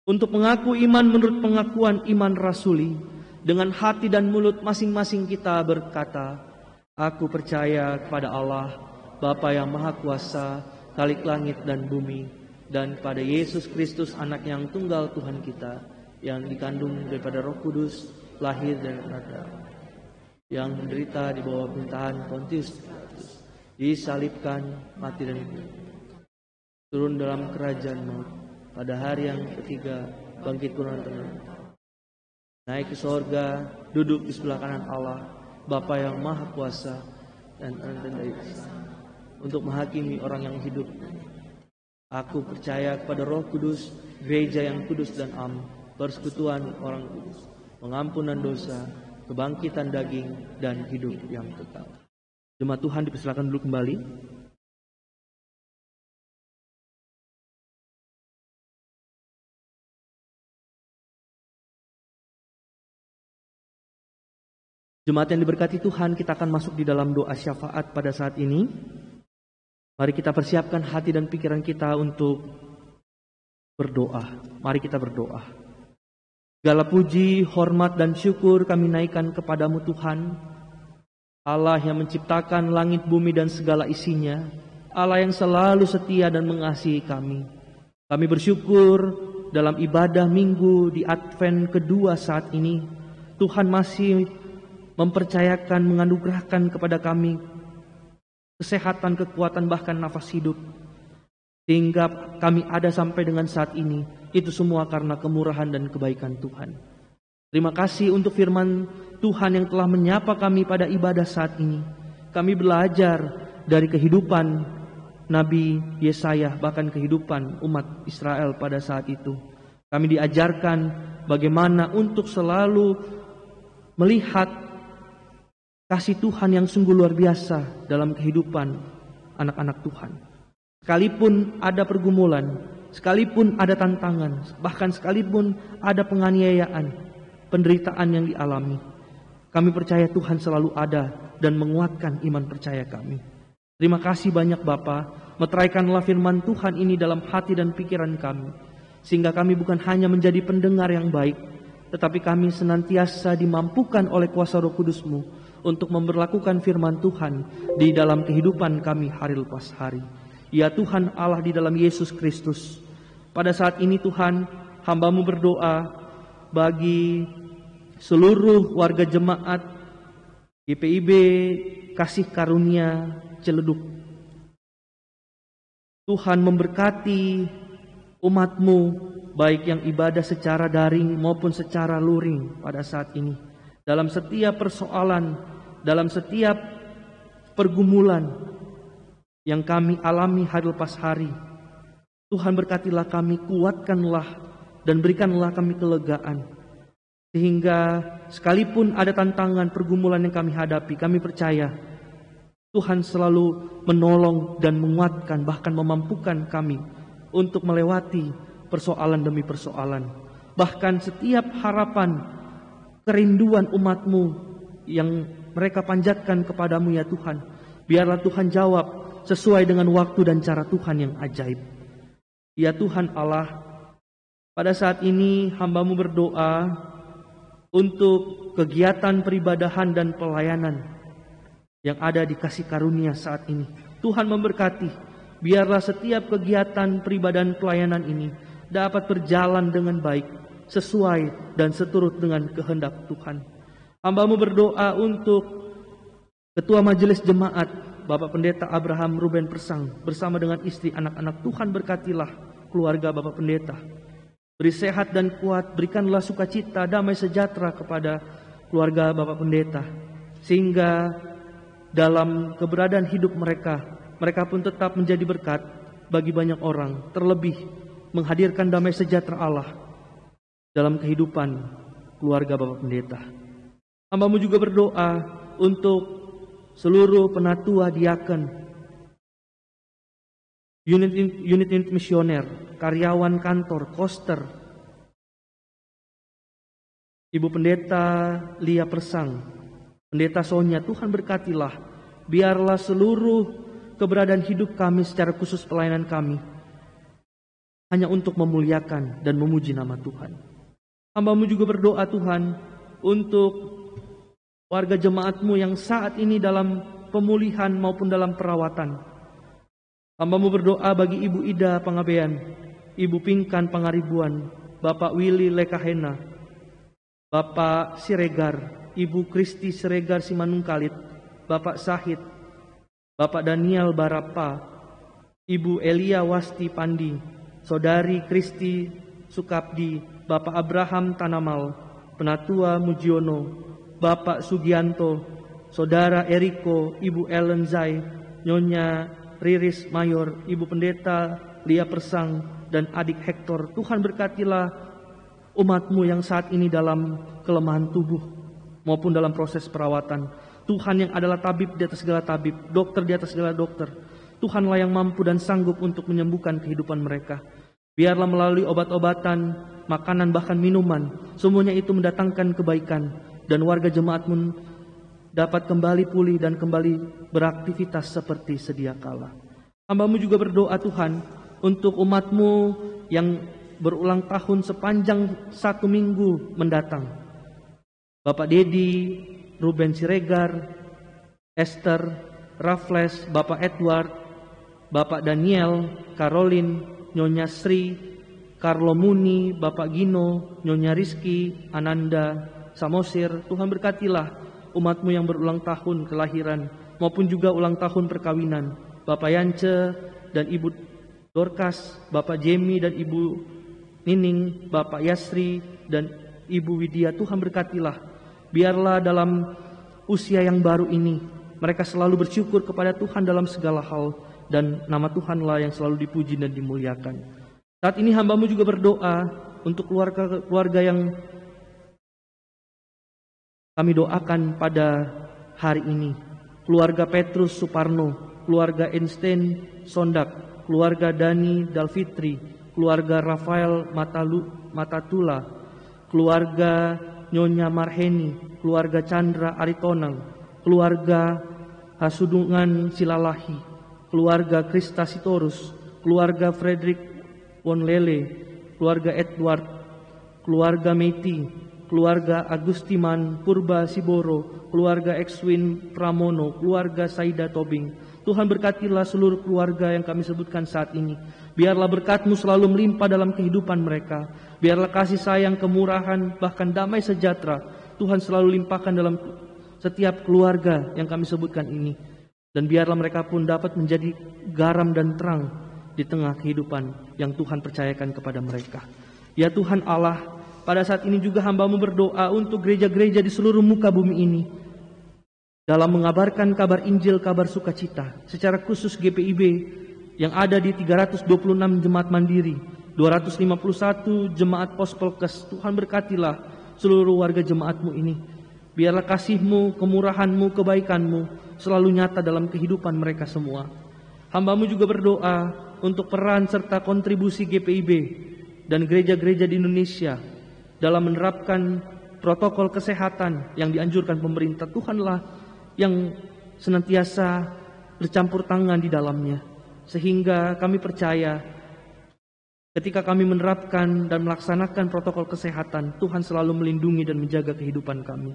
untuk mengaku iman menurut pengakuan iman rasuli. Dengan hati dan mulut masing-masing kita berkata, aku percaya kepada Allah, Bapa yang Maha Kuasa, Khalik langit dan bumi, dan kepada Yesus Kristus, anak yang tunggal Tuhan kita, yang dikandung daripada Roh Kudus, lahir dari Rada, yang menderita di bawah pemerintahan Pontius Pilatus, disalibkan, mati dan hidup, turun dalam kerajaan maut, pada hari yang ketiga bangkit tengah, naik ke sorga, duduk di sebelah kanan Allah, Bapa yang Maha Kuasa dan dari untuk menghakimi orang yang hidup. Aku percaya kepada Roh Kudus, gereja yang kudus dan am, persekutuan orang kudus, pengampunan dosa, kebangkitan daging, dan hidup yang kekal. Jemaat Tuhan dipersilakan dulu kembali. Jemaat yang diberkati Tuhan, kita akan masuk di dalam doa syafaat pada saat ini. Mari kita persiapkan hati dan pikiran kita untuk berdoa. Mari kita berdoa. Segala puji, hormat, dan syukur kami naikkan kepadamu Tuhan, Allah yang menciptakan langit, bumi, dan segala isinya, Allah yang selalu setia dan mengasihi kami. Kami bersyukur dalam ibadah minggu di Advent kedua saat ini, Tuhan masih mempercayakan, menganugerahkan kepada kami kesehatan, kekuatan, bahkan nafas hidup, sehingga kami ada sampai dengan saat ini. Itu semua karena kemurahan dan kebaikan Tuhan. Terima kasih untuk firman Tuhan yang telah menyapa kami pada ibadah saat ini. Kami belajar dari kehidupan Nabi Yesaya, bahkan kehidupan umat Israel pada saat itu. Kami diajarkan bagaimana untuk selalu melihat kasih Tuhan yang sungguh luar biasa dalam kehidupan anak-anak Tuhan. Sekalipun ada pergumulan, sekalipun ada tantangan, bahkan sekalipun ada penganiayaan, penderitaan yang dialami, kami percaya Tuhan selalu ada dan menguatkan iman percaya kami. Terima kasih banyak Bapa, meteraikanlah firman Tuhan ini dalam hati dan pikiran kami, sehingga kami bukan hanya menjadi pendengar yang baik, tetapi kami senantiasa dimampukan oleh kuasa Roh Kudus-Mu untuk memberlakukan firman Tuhan di dalam kehidupan kami hari lepas hari. Ya Tuhan Allah di dalam Yesus Kristus, pada saat ini Tuhan, hamba-Mu berdoa bagi seluruh warga jemaat GPIB Kasih Karunia Ciledug. Tuhan memberkati umat-Mu, baik yang ibadah secara daring maupun secara luring pada saat ini. Dalam setiap persoalan, dalam setiap pergumulan yang kami alami hari lepas hari, Tuhan berkatilah kami, kuatkanlah dan berikanlah kami kelegaan, sehingga sekalipun ada tantangan pergumulan yang kami hadapi, kami percaya Tuhan selalu menolong dan menguatkan, bahkan memampukan kami untuk melewati persoalan demi persoalan. Bahkan setiap harapan, kerinduan umat-Mu yang mereka panjatkan kepadamu ya Tuhan, biarlah Tuhan jawab sesuai dengan waktu dan cara Tuhan yang ajaib. Ya Tuhan Allah, pada saat ini hamba-Mu berdoa untuk kegiatan peribadahan dan pelayanan yang ada di Kasih Karunia saat ini. Tuhan memberkati, biarlah setiap kegiatan peribadahan pelayanan ini dapat berjalan dengan baik, sesuai dan seturut dengan kehendak Tuhan. Hamba-Mu berdoa untuk Ketua Majelis Jemaat Bapak Pendeta Abraham Ruben Persang bersama dengan istri anak-anak. Tuhan berkatilah keluarga Bapak Pendeta, beri sehat dan kuat, berikanlah sukacita, damai sejahtera kepada keluarga Bapak Pendeta, sehingga dalam keberadaan hidup mereka pun tetap menjadi berkat bagi banyak orang, terlebih menghadirkan damai sejahtera Allah dalam kehidupan keluarga Bapak Pendeta. Hamba-Mu juga berdoa untuk seluruh penatua diaken unit misioner, karyawan kantor, koster, Ibu Pendeta Lia Persang, Pendeta Sonia, Tuhan berkatilah. Biarlah seluruh keberadaan hidup kami secara khusus pelayanan kami hanya untuk memuliakan dan memuji nama Tuhan. Hamba-Mu juga berdoa Tuhan untuk warga jemaat-Mu yang saat ini dalam pemulihan maupun dalam perawatan. Hamba-Mu berdoa bagi Ibu Ida Pangabean, Ibu Pingkan Pangaribuan, Bapak Willy Lekahena, Bapak Siregar, Ibu Kristi Siregar Simanungkalit, Bapak Sahid, Bapak Daniel Barapa, Ibu Elia Wasti Pandi, Saudari Kristi Sukabdi, Bapak Abraham Tanamal, Penatua Mujiono, Bapak Sugianto, Saudara Eriko, Ibu Ellen Zai, Nyonya Riris Mayor, Ibu Pendeta Lia Persang, dan adik Hector. Tuhan berkatilah umat-Mu yang saat ini dalam kelemahan tubuh maupun dalam proses perawatan. Tuhan yang adalah tabib di atas segala tabib, dokter di atas segala dokter. Tuhanlah yang mampu dan sanggup untuk menyembuhkan kehidupan mereka. Biarlah melalui obat-obatan, makanan, bahkan minuman, semuanya itu mendatangkan kebaikan, dan warga jemaat-Mu dapat kembali pulih dan kembali beraktivitas seperti sedia kala. Hamba-Mu juga berdoa Tuhan untuk umat-Mu yang berulang tahun sepanjang 1 minggu mendatang. Bapak Dedi, Ruben Siregar, Esther, Raffles, Bapak Edward, Bapak Daniel, Caroline, Nyonya Sri, Carlo Muni, Bapak Gino, Nyonya Rizky, Ananda, Samosir. Tuhan berkatilah umat-Mu yang berulang tahun kelahiran maupun juga ulang tahun perkawinan. Bapak Yance dan Ibu Dorcas, Bapak Jemi dan Ibu Nining, Bapak Yasri dan Ibu Widya. Tuhan berkatilah. Biarlah dalam usia yang baru ini mereka selalu bersyukur kepada Tuhan dalam segala hal, dan nama Tuhanlah yang selalu dipuji dan dimuliakan. Saat ini hamba-Mu juga berdoa untuk keluarga yang kami doakan pada hari ini. Keluarga Petrus Suparno, keluarga Einstein Sondak, keluarga Dani Dalfitri, keluarga Rafael Matatula, keluarga Nyonya Marheni, keluarga Chandra Aritonang, keluarga Hasudungan Silalahi, keluarga Krista Sitorus, keluarga Frederick Wonlele, keluarga Edward, keluarga Meti, keluarga Agustiman Purba Siboro, keluarga Exwin Pramono, keluarga Saida Tobing. Tuhan berkatilah seluruh keluarga yang kami sebutkan saat ini. Biarlah berkat-Mu selalu melimpah dalam kehidupan mereka. Biarlah kasih sayang, kemurahan, bahkan damai sejahtera Tuhan selalu limpahkan dalam setiap keluarga yang kami sebutkan ini. Dan biarlah mereka pun dapat menjadi garam dan terang di tengah kehidupan yang Tuhan percayakan kepada mereka. Ya Tuhan Allah, pada saat ini juga hamba-Mu berdoa untuk gereja-gereja di seluruh muka bumi ini dalam mengabarkan kabar Injil, kabar sukacita, secara khusus GPIB yang ada di 326 jemaat mandiri, 251 jemaat pospolkes. Tuhan berkatilah seluruh warga jemaat-Mu ini. Biarlah kasih-Mu, kemurahan-Mu, kebaikan-Mu selalu nyata dalam kehidupan mereka semua. Hamba-Mu juga berdoa untuk peran serta kontribusi GPIB dan gereja-gereja di Indonesia dalam menerapkan protokol kesehatan yang dianjurkan pemerintah. Tuhanlah yang senantiasa bercampur tangan di dalamnya, sehingga kami percaya ketika kami menerapkan dan melaksanakan protokol kesehatan, Tuhan selalu melindungi dan menjaga kehidupan kami.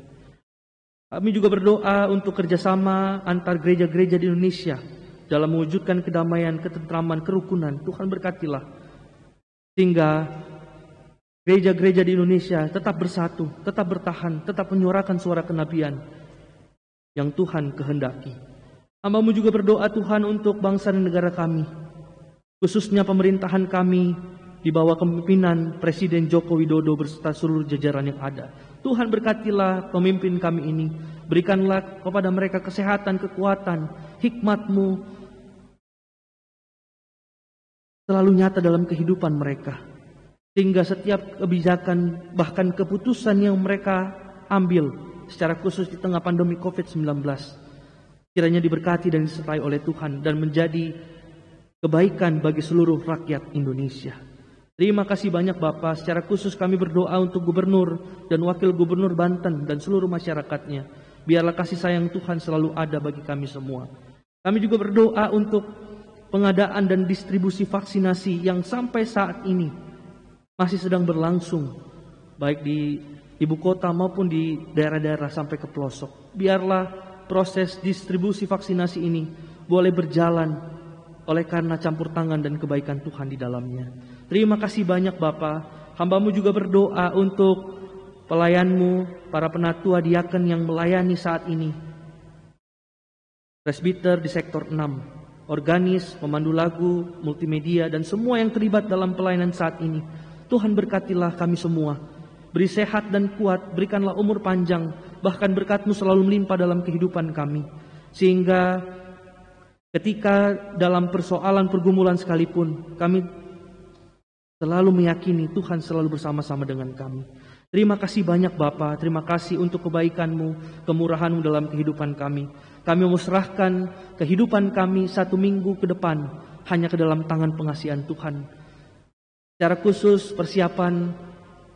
Kami juga berdoa untuk kerjasama antar gereja-gereja di Indonesia dalam mewujudkan kedamaian, ketentraman, kerukunan. Tuhan berkatilah sehingga gereja-gereja di Indonesia tetap bersatu, tetap bertahan, tetap menyuarakan suara kenabian yang Tuhan kehendaki. Hamba-Mu juga berdoa Tuhan untuk bangsa dan negara kami, khususnya pemerintahan kami di bawah kepemimpinan Presiden Joko Widodo beserta seluruh jajaran yang ada. Tuhan berkatilah pemimpin kami ini, berikanlah kepada mereka kesehatan, kekuatan, hikmat-Mu selalu nyata dalam kehidupan mereka, sehingga setiap kebijakan bahkan keputusan yang mereka ambil secara khusus di tengah pandemi COVID-19 kiranya diberkati dan disertai oleh Tuhan dan menjadi kebaikan bagi seluruh rakyat Indonesia. Terima kasih banyak Bapak. Secara khusus kami berdoa untuk Gubernur dan Wakil Gubernur Banten dan seluruh masyarakatnya. Biarlah kasih sayang Tuhan selalu ada bagi kami semua. Kami juga berdoa untuk pengadaan dan distribusi vaksinasi yang sampai saat ini masih sedang berlangsung, baik di ibu kota maupun di daerah-daerah sampai ke pelosok. Biarlah proses distribusi vaksinasi ini boleh berjalan oleh karena campur tangan dan kebaikan Tuhan di dalamnya. Terima kasih banyak Bapa. Hamba-Mu juga berdoa untuk pelayan-Mu, para penatua diaken yang melayani saat ini. Presbiter di sektor 6, organis, pemandu lagu, multimedia, dan semua yang terlibat dalam pelayanan saat ini. Tuhan berkatilah kami semua. Beri sehat dan kuat, berikanlah umur panjang, bahkan berkat-Mu selalu melimpah dalam kehidupan kami. Sehingga ketika dalam persoalan pergumulan sekalipun, kami selalu meyakini Tuhan selalu bersama-sama dengan kami. Terima kasih banyak Bapa, terima kasih untuk kebaikan-Mu, kemurahan-Mu dalam kehidupan kami. Kami menyerahkan kehidupan kami 1 minggu ke depan hanya ke dalam tangan pengasihan Tuhan. Secara khusus persiapan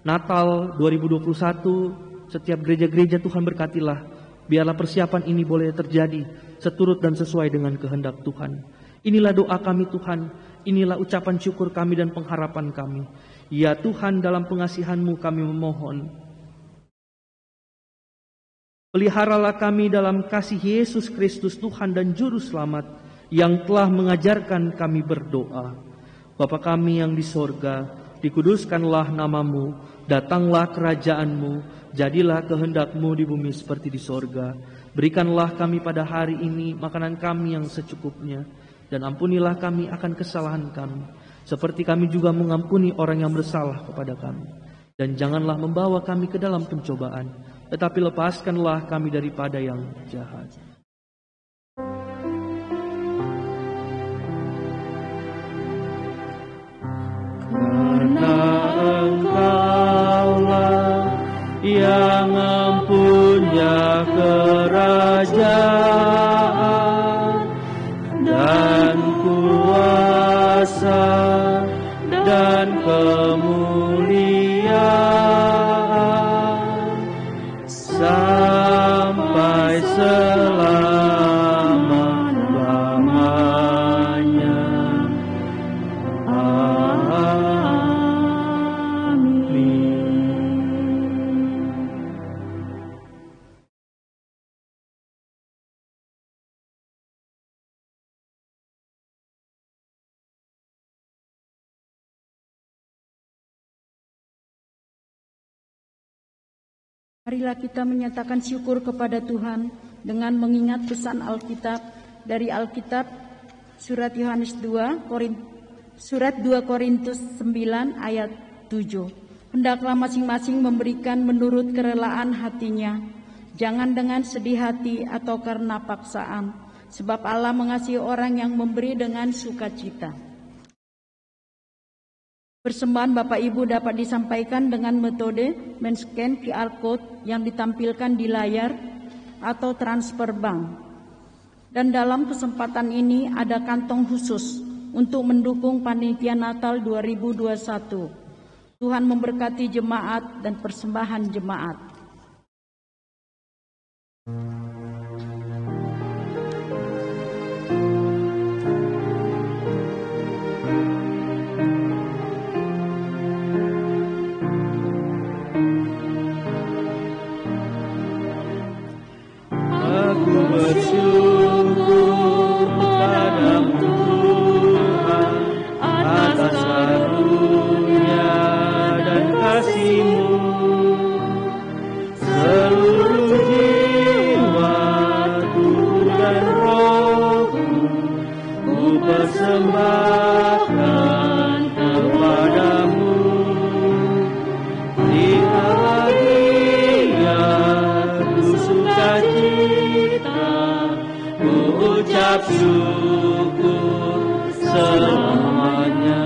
Natal 2021, setiap gereja-gereja Tuhan berkatilah. Biarlah persiapan ini boleh terjadi seturut dan sesuai dengan kehendak Tuhan. Inilah doa kami Tuhan, inilah ucapan syukur kami dan pengharapan kami. Ya Tuhan, dalam pengasihan-Mu kami memohon. Peliharalah kami dalam kasih Yesus Kristus Tuhan dan Juru Selamat yang telah mengajarkan kami berdoa. Bapa kami yang di sorga, dikuduskanlah nama-Mu, datanglah kerajaan-Mu, jadilah kehendak-Mu di bumi seperti di sorga. Berikanlah kami pada hari ini makanan kami yang secukupnya, dan ampunilah kami akan kesalahan kami, seperti kami juga mengampuni orang yang bersalah kepada kami. Dan janganlah membawa kami ke dalam pencobaan, tetapi lepaskanlah kami daripada yang jahat. Karena Engkaulah yang mempunyai kerajaan dan kuasa dan kemuliaan sampai selama-lamanya. Marilah kita menyatakan syukur kepada Tuhan dengan mengingat pesan Alkitab dari Alkitab surat Yohanes 2 Korintus 9 ayat 7. Hendaklah masing-masing memberikan menurut kerelaan hatinya, jangan dengan sedih hati atau karena paksaan, sebab Allah mengasihi orang yang memberi dengan sukacita. Persembahan Bapak Ibu dapat disampaikan dengan metode men-scan QR code yang ditampilkan di layar atau transfer bank. Dan dalam kesempatan ini ada kantong khusus untuk mendukung panitia Natal 2021. Tuhan memberkati jemaat dan persembahan jemaat. Bersyukur padamu Tuhan atas karunia dan kasih-Mu. Seluruh jiwaku dan rohku ku persembahkan kepadamu. Di hadiratku sukacita, ku ucap syukur selamanya.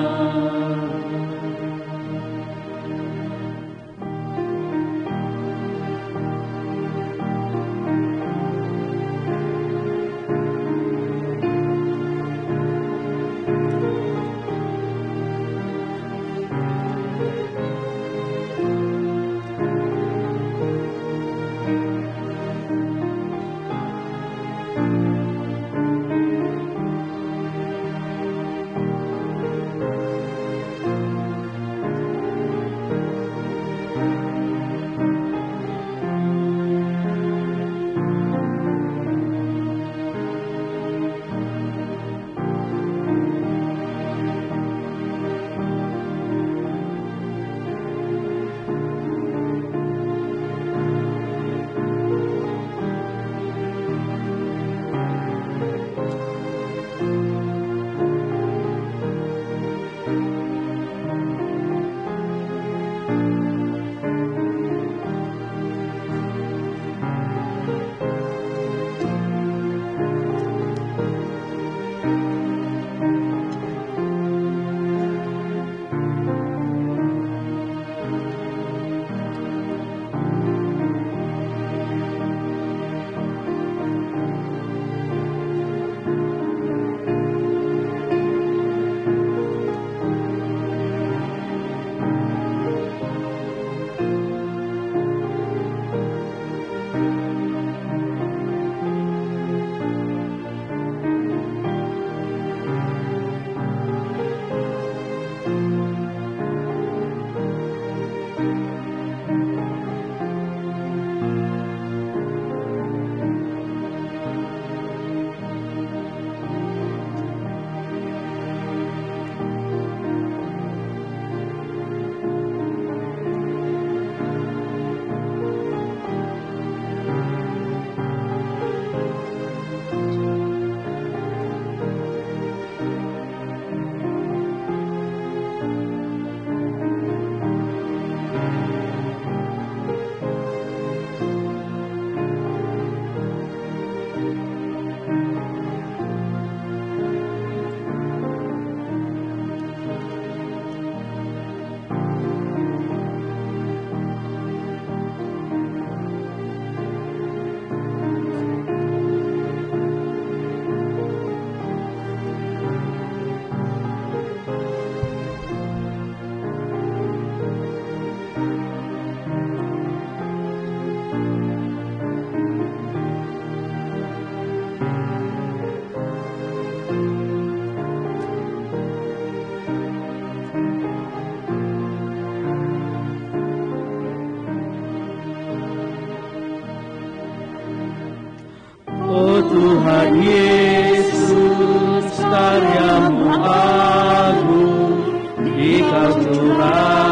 Yesus, karyamu agung, di Kau curahkan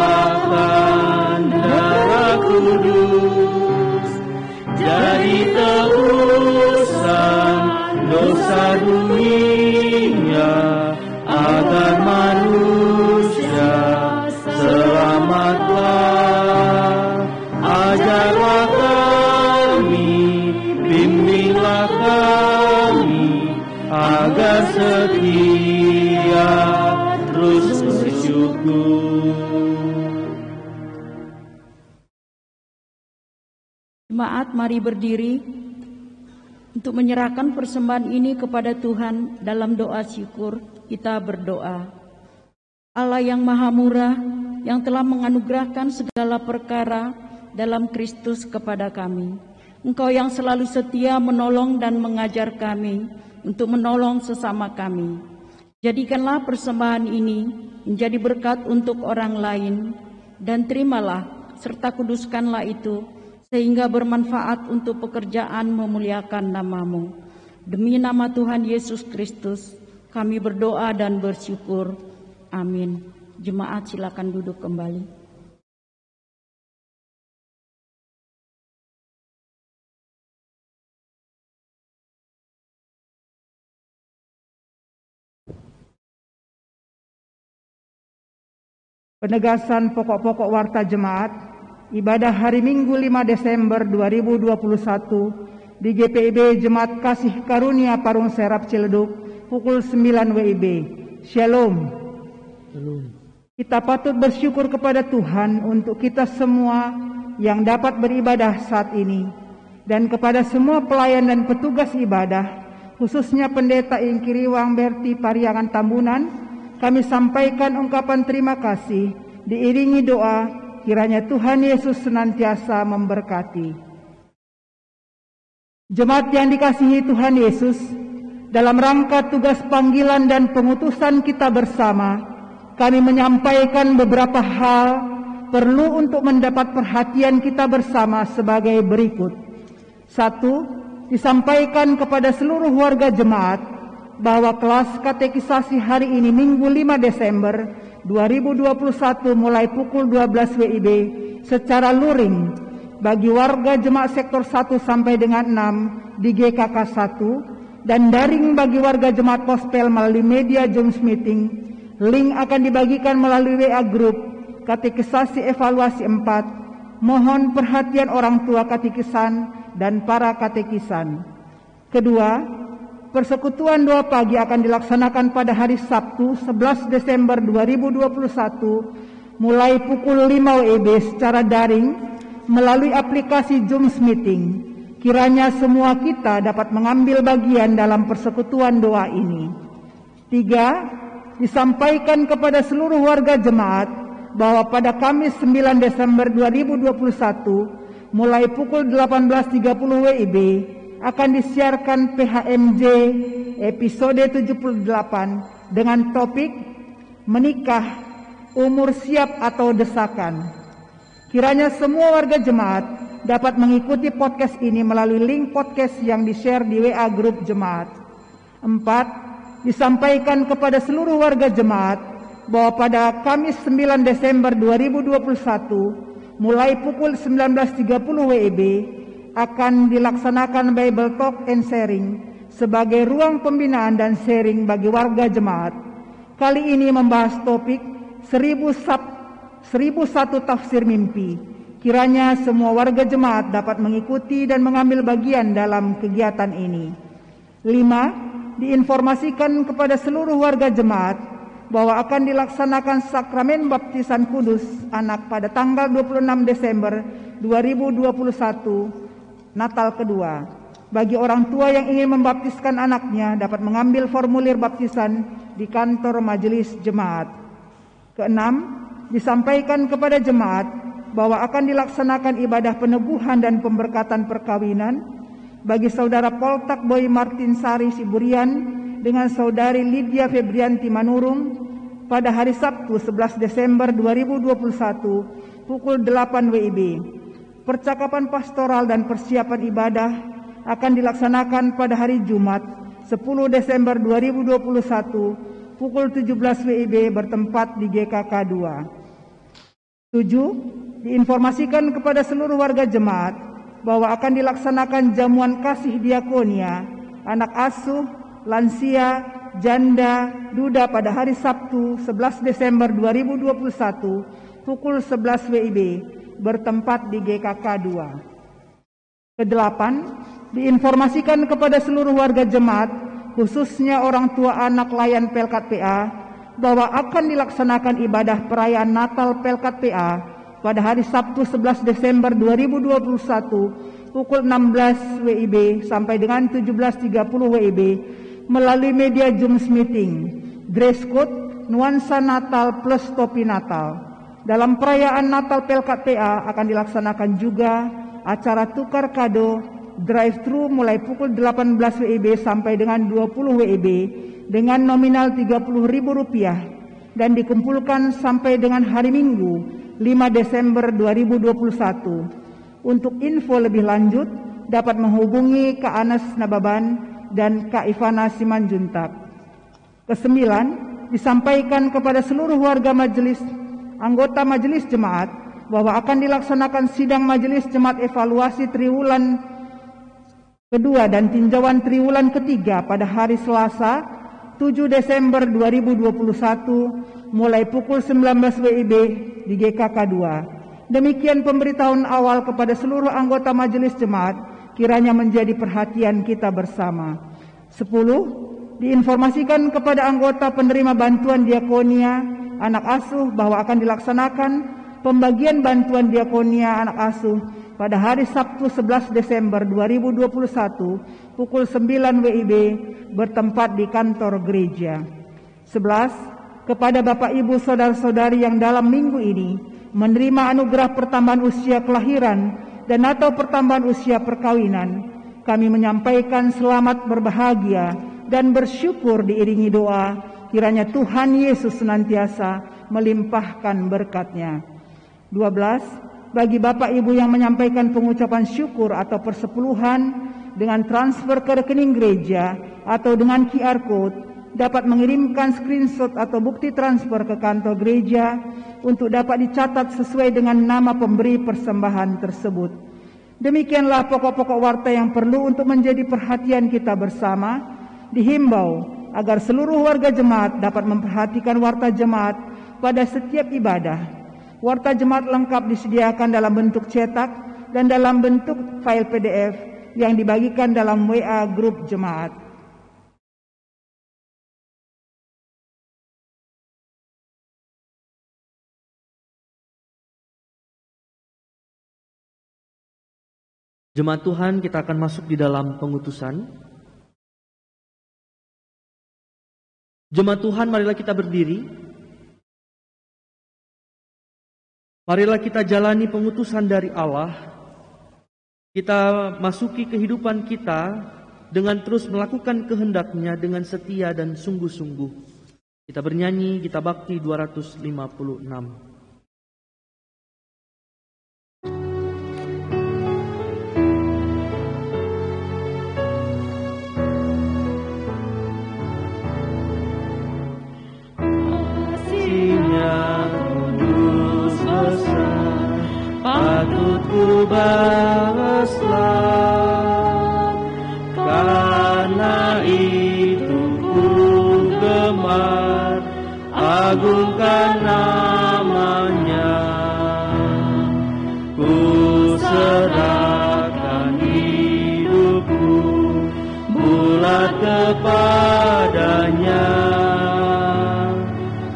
darah kudus, jadi tebusan dosa dunia, agar manusia selamatlah. Ajarlah kami, bimbinglah kami, agar setia terus bersyukur. Jemaat, mari berdiri untuk menyerahkan persembahan ini kepada Tuhan. Dalam doa syukur kita berdoa. Allah yang maha murah, yang telah menganugerahkan segala perkara dalam Kristus kepada kami. Engkau yang selalu setia menolong dan mengajar kami untuk menolong sesama kami. Jadikanlah persembahan ini menjadi berkat untuk orang lain, dan terimalah serta kuduskanlah itu, sehingga bermanfaat untuk pekerjaan memuliakan nama-Mu. Demi nama Tuhan Yesus Kristus, kami berdoa dan bersyukur. Amin. Jemaat silakan duduk kembali. Penegasan pokok-pokok warta jemaat, ibadah hari Minggu 5 Desember 2021 di GPIB Jemaat Kasih Karunia Parung Serap Ciledug pukul 9 WIB. Shalom. Kita patut bersyukur kepada Tuhan untuk kita semua yang dapat beribadah saat ini, dan kepada semua pelayan dan petugas ibadah, khususnya Pendeta Ingkiriwang Berti Pariangan Tambunan, kami sampaikan ungkapan terima kasih diiringi doa, kiranya Tuhan Yesus senantiasa memberkati. Jemaat yang dikasihi Tuhan Yesus, dalam rangka tugas panggilan dan pengutusan kita bersama, kami menyampaikan beberapa hal perlu untuk mendapat perhatian kita bersama sebagai berikut. 1. Disampaikan kepada seluruh warga jemaat bahwa kelas katekisasi hari ini Minggu 5 Desember 2021 mulai pukul 12 WIB secara luring bagi warga jemaat sektor 1 sampai dengan 6 di GKK 1 dan daring bagi warga jemaat Gospel melalui media Zooms meeting. Link akan dibagikan melalui WA Group Katekisasi Evaluasi 4. Mohon perhatian orang tua katekisan dan para katekisan. Kedua, persekutuan doa pagi akan dilaksanakan pada hari Sabtu 11 Desember 2021 mulai pukul 5 WIB secara daring melalui aplikasi Zooms Meeting. Kiranya semua kita dapat mengambil bagian dalam persekutuan doa ini. 3. Disampaikan kepada seluruh warga jemaat bahwa pada Kamis 9 Desember 2021 mulai pukul 18.30 WIB akan disiarkan PHMJ episode 78 dengan topik menikah, umur siap atau desakan. Kiranya semua warga jemaat dapat mengikuti podcast ini melalui link podcast yang di-share di WA Group Jemaat. 4. Disampaikan kepada seluruh warga jemaat bahwa pada Kamis 9 Desember 2021 mulai pukul 19.30 WIB akan dilaksanakan Bible Talk and Sharing sebagai ruang pembinaan dan sharing bagi warga jemaat. Kali ini membahas topik 1001 tafsir mimpi. Kiranya semua warga jemaat dapat mengikuti dan mengambil bagian dalam kegiatan ini. 5. Diinformasikan kepada seluruh warga jemaat bahwa akan dilaksanakan sakramen baptisan kudus anak pada tanggal 26 Desember 2021 Natal kedua. Bagi orang tua yang ingin membaptiskan anaknya dapat mengambil formulir baptisan di kantor majelis jemaat. Keenam, disampaikan kepada jemaat bahwa akan dilaksanakan ibadah peneguhan dan pemberkatan perkawinan bagi saudara Poltak Boy Martin Sari Siburian dengan saudari Lydia Febrianti Manurung pada hari Sabtu 11 Desember 2021 pukul 8 WIB. Percakapan pastoral dan persiapan ibadah akan dilaksanakan pada hari Jumat 10 Desember 2021 pukul 17 WIB bertempat di GKK 2. 7. Diinformasikan kepada seluruh warga jemaat bahwa akan dilaksanakan jamuan kasih diakonia anak asuh, lansia, janda, duda pada hari Sabtu 11 Desember 2021 pukul 11 WIB bertempat di GKK 2. Kedelapan, diinformasikan kepada seluruh warga jemaat, khususnya orang tua anak layan Pelkat PA, bahwa akan dilaksanakan ibadah perayaan Natal Pelkat PA pada hari Sabtu 11 Desember 2021 pukul 16 WIB sampai dengan 17.30 WIB melalui media Zoom meeting, dress code, nuansa Natal plus topi Natal. Dalam perayaan Natal Pelkat PA akan dilaksanakan juga acara tukar kado drive-thru mulai pukul 18 WIB sampai dengan 20 WIB dengan nominal Rp30.000 dan dikumpulkan sampai dengan hari Minggu 5 Desember 2021. Untuk info lebih lanjut dapat menghubungi Kak Anas Nababan dan Kak Ivana Simanjuntak. Kesembilan, disampaikan kepada seluruh warga majelis, anggota majelis jemaat bahwa akan dilaksanakan sidang majelis jemaat evaluasi triwulan kedua dan tinjauan triwulan ketiga pada hari Selasa 7 Desember 2021 mulai pukul 19 WIB di GKK 2. Demikian pemberitahuan awal kepada seluruh anggota majelis jemaat kiranya menjadi perhatian kita bersama. 10. Diinformasikan kepada anggota penerima bantuan diakonia anak asuh bahwa akan dilaksanakan pembagian bantuan diakonia anak asuh pada hari Sabtu 11 Desember 2021 pukul 9 WIB bertempat di kantor gereja. 11. Kepada Bapak Ibu Saudara-saudari yang dalam minggu ini menerima anugerah pertambahan usia kelahiran dan atau pertambahan usia perkawinan, kami menyampaikan selamat berbahagia dan bersyukur diiringi doa kiranya Tuhan Yesus senantiasa melimpahkan berkat-Nya. 12. Bagi Bapak Ibu yang menyampaikan pengucapan syukur atau persepuluhan dengan transfer ke rekening gereja atau dengan QR Code, dapat mengirimkan screenshot atau bukti transfer ke kantor gereja untuk dapat dicatat sesuai dengan nama pemberi persembahan tersebut. Demikianlah pokok-pokok warta yang perlu untuk menjadi perhatian kita bersama. Dihimbau agar seluruh warga jemaat dapat memperhatikan warta jemaat pada setiap ibadah. Warta jemaat lengkap disediakan dalam bentuk cetak dan dalam bentuk file PDF yang dibagikan dalam WA grup jemaat. Jemaat Tuhan, kita akan masuk di dalam pengutusan. Jemaat Tuhan, marilah kita berdiri. Marilah kita jalani pengutusan dari Allah. Kita masuki kehidupan kita dengan terus melakukan kehendak-Nya dengan setia dan sungguh-sungguh. Kita bernyanyi, kita bakti 256. Patut ku balaslah, karena itu ku gemar agungkan namanya. Ku serahkan hidupku bulat kepadanya,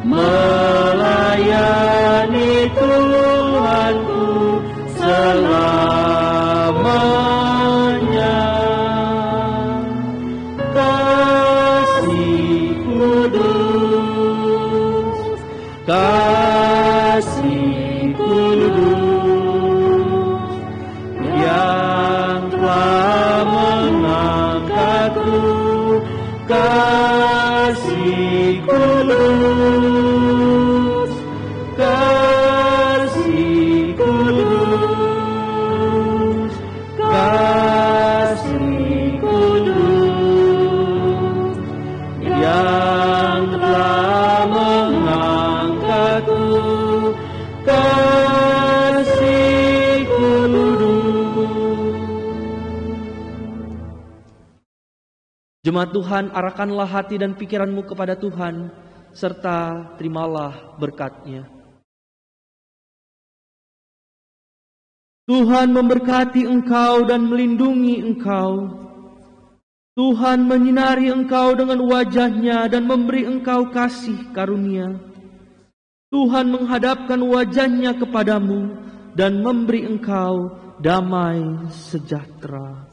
melayani Tuhanku selamanya. Kasih kudus, kasih kudus yang telah mengangkatku. Kasih kudus, kasih kudus, kasih kudus Jemaat Tuhan, arahkanlah hati dan pikiranmu kepada Tuhan, serta terimalah berkat-Nya. Tuhan memberkati engkau dan melindungi engkau. Tuhan menyinari engkau dengan wajah-Nya dan memberi engkau kasih karunia. Tuhan menghadapkan wajah-Nya kepadamu dan memberi engkau damai sejahtera.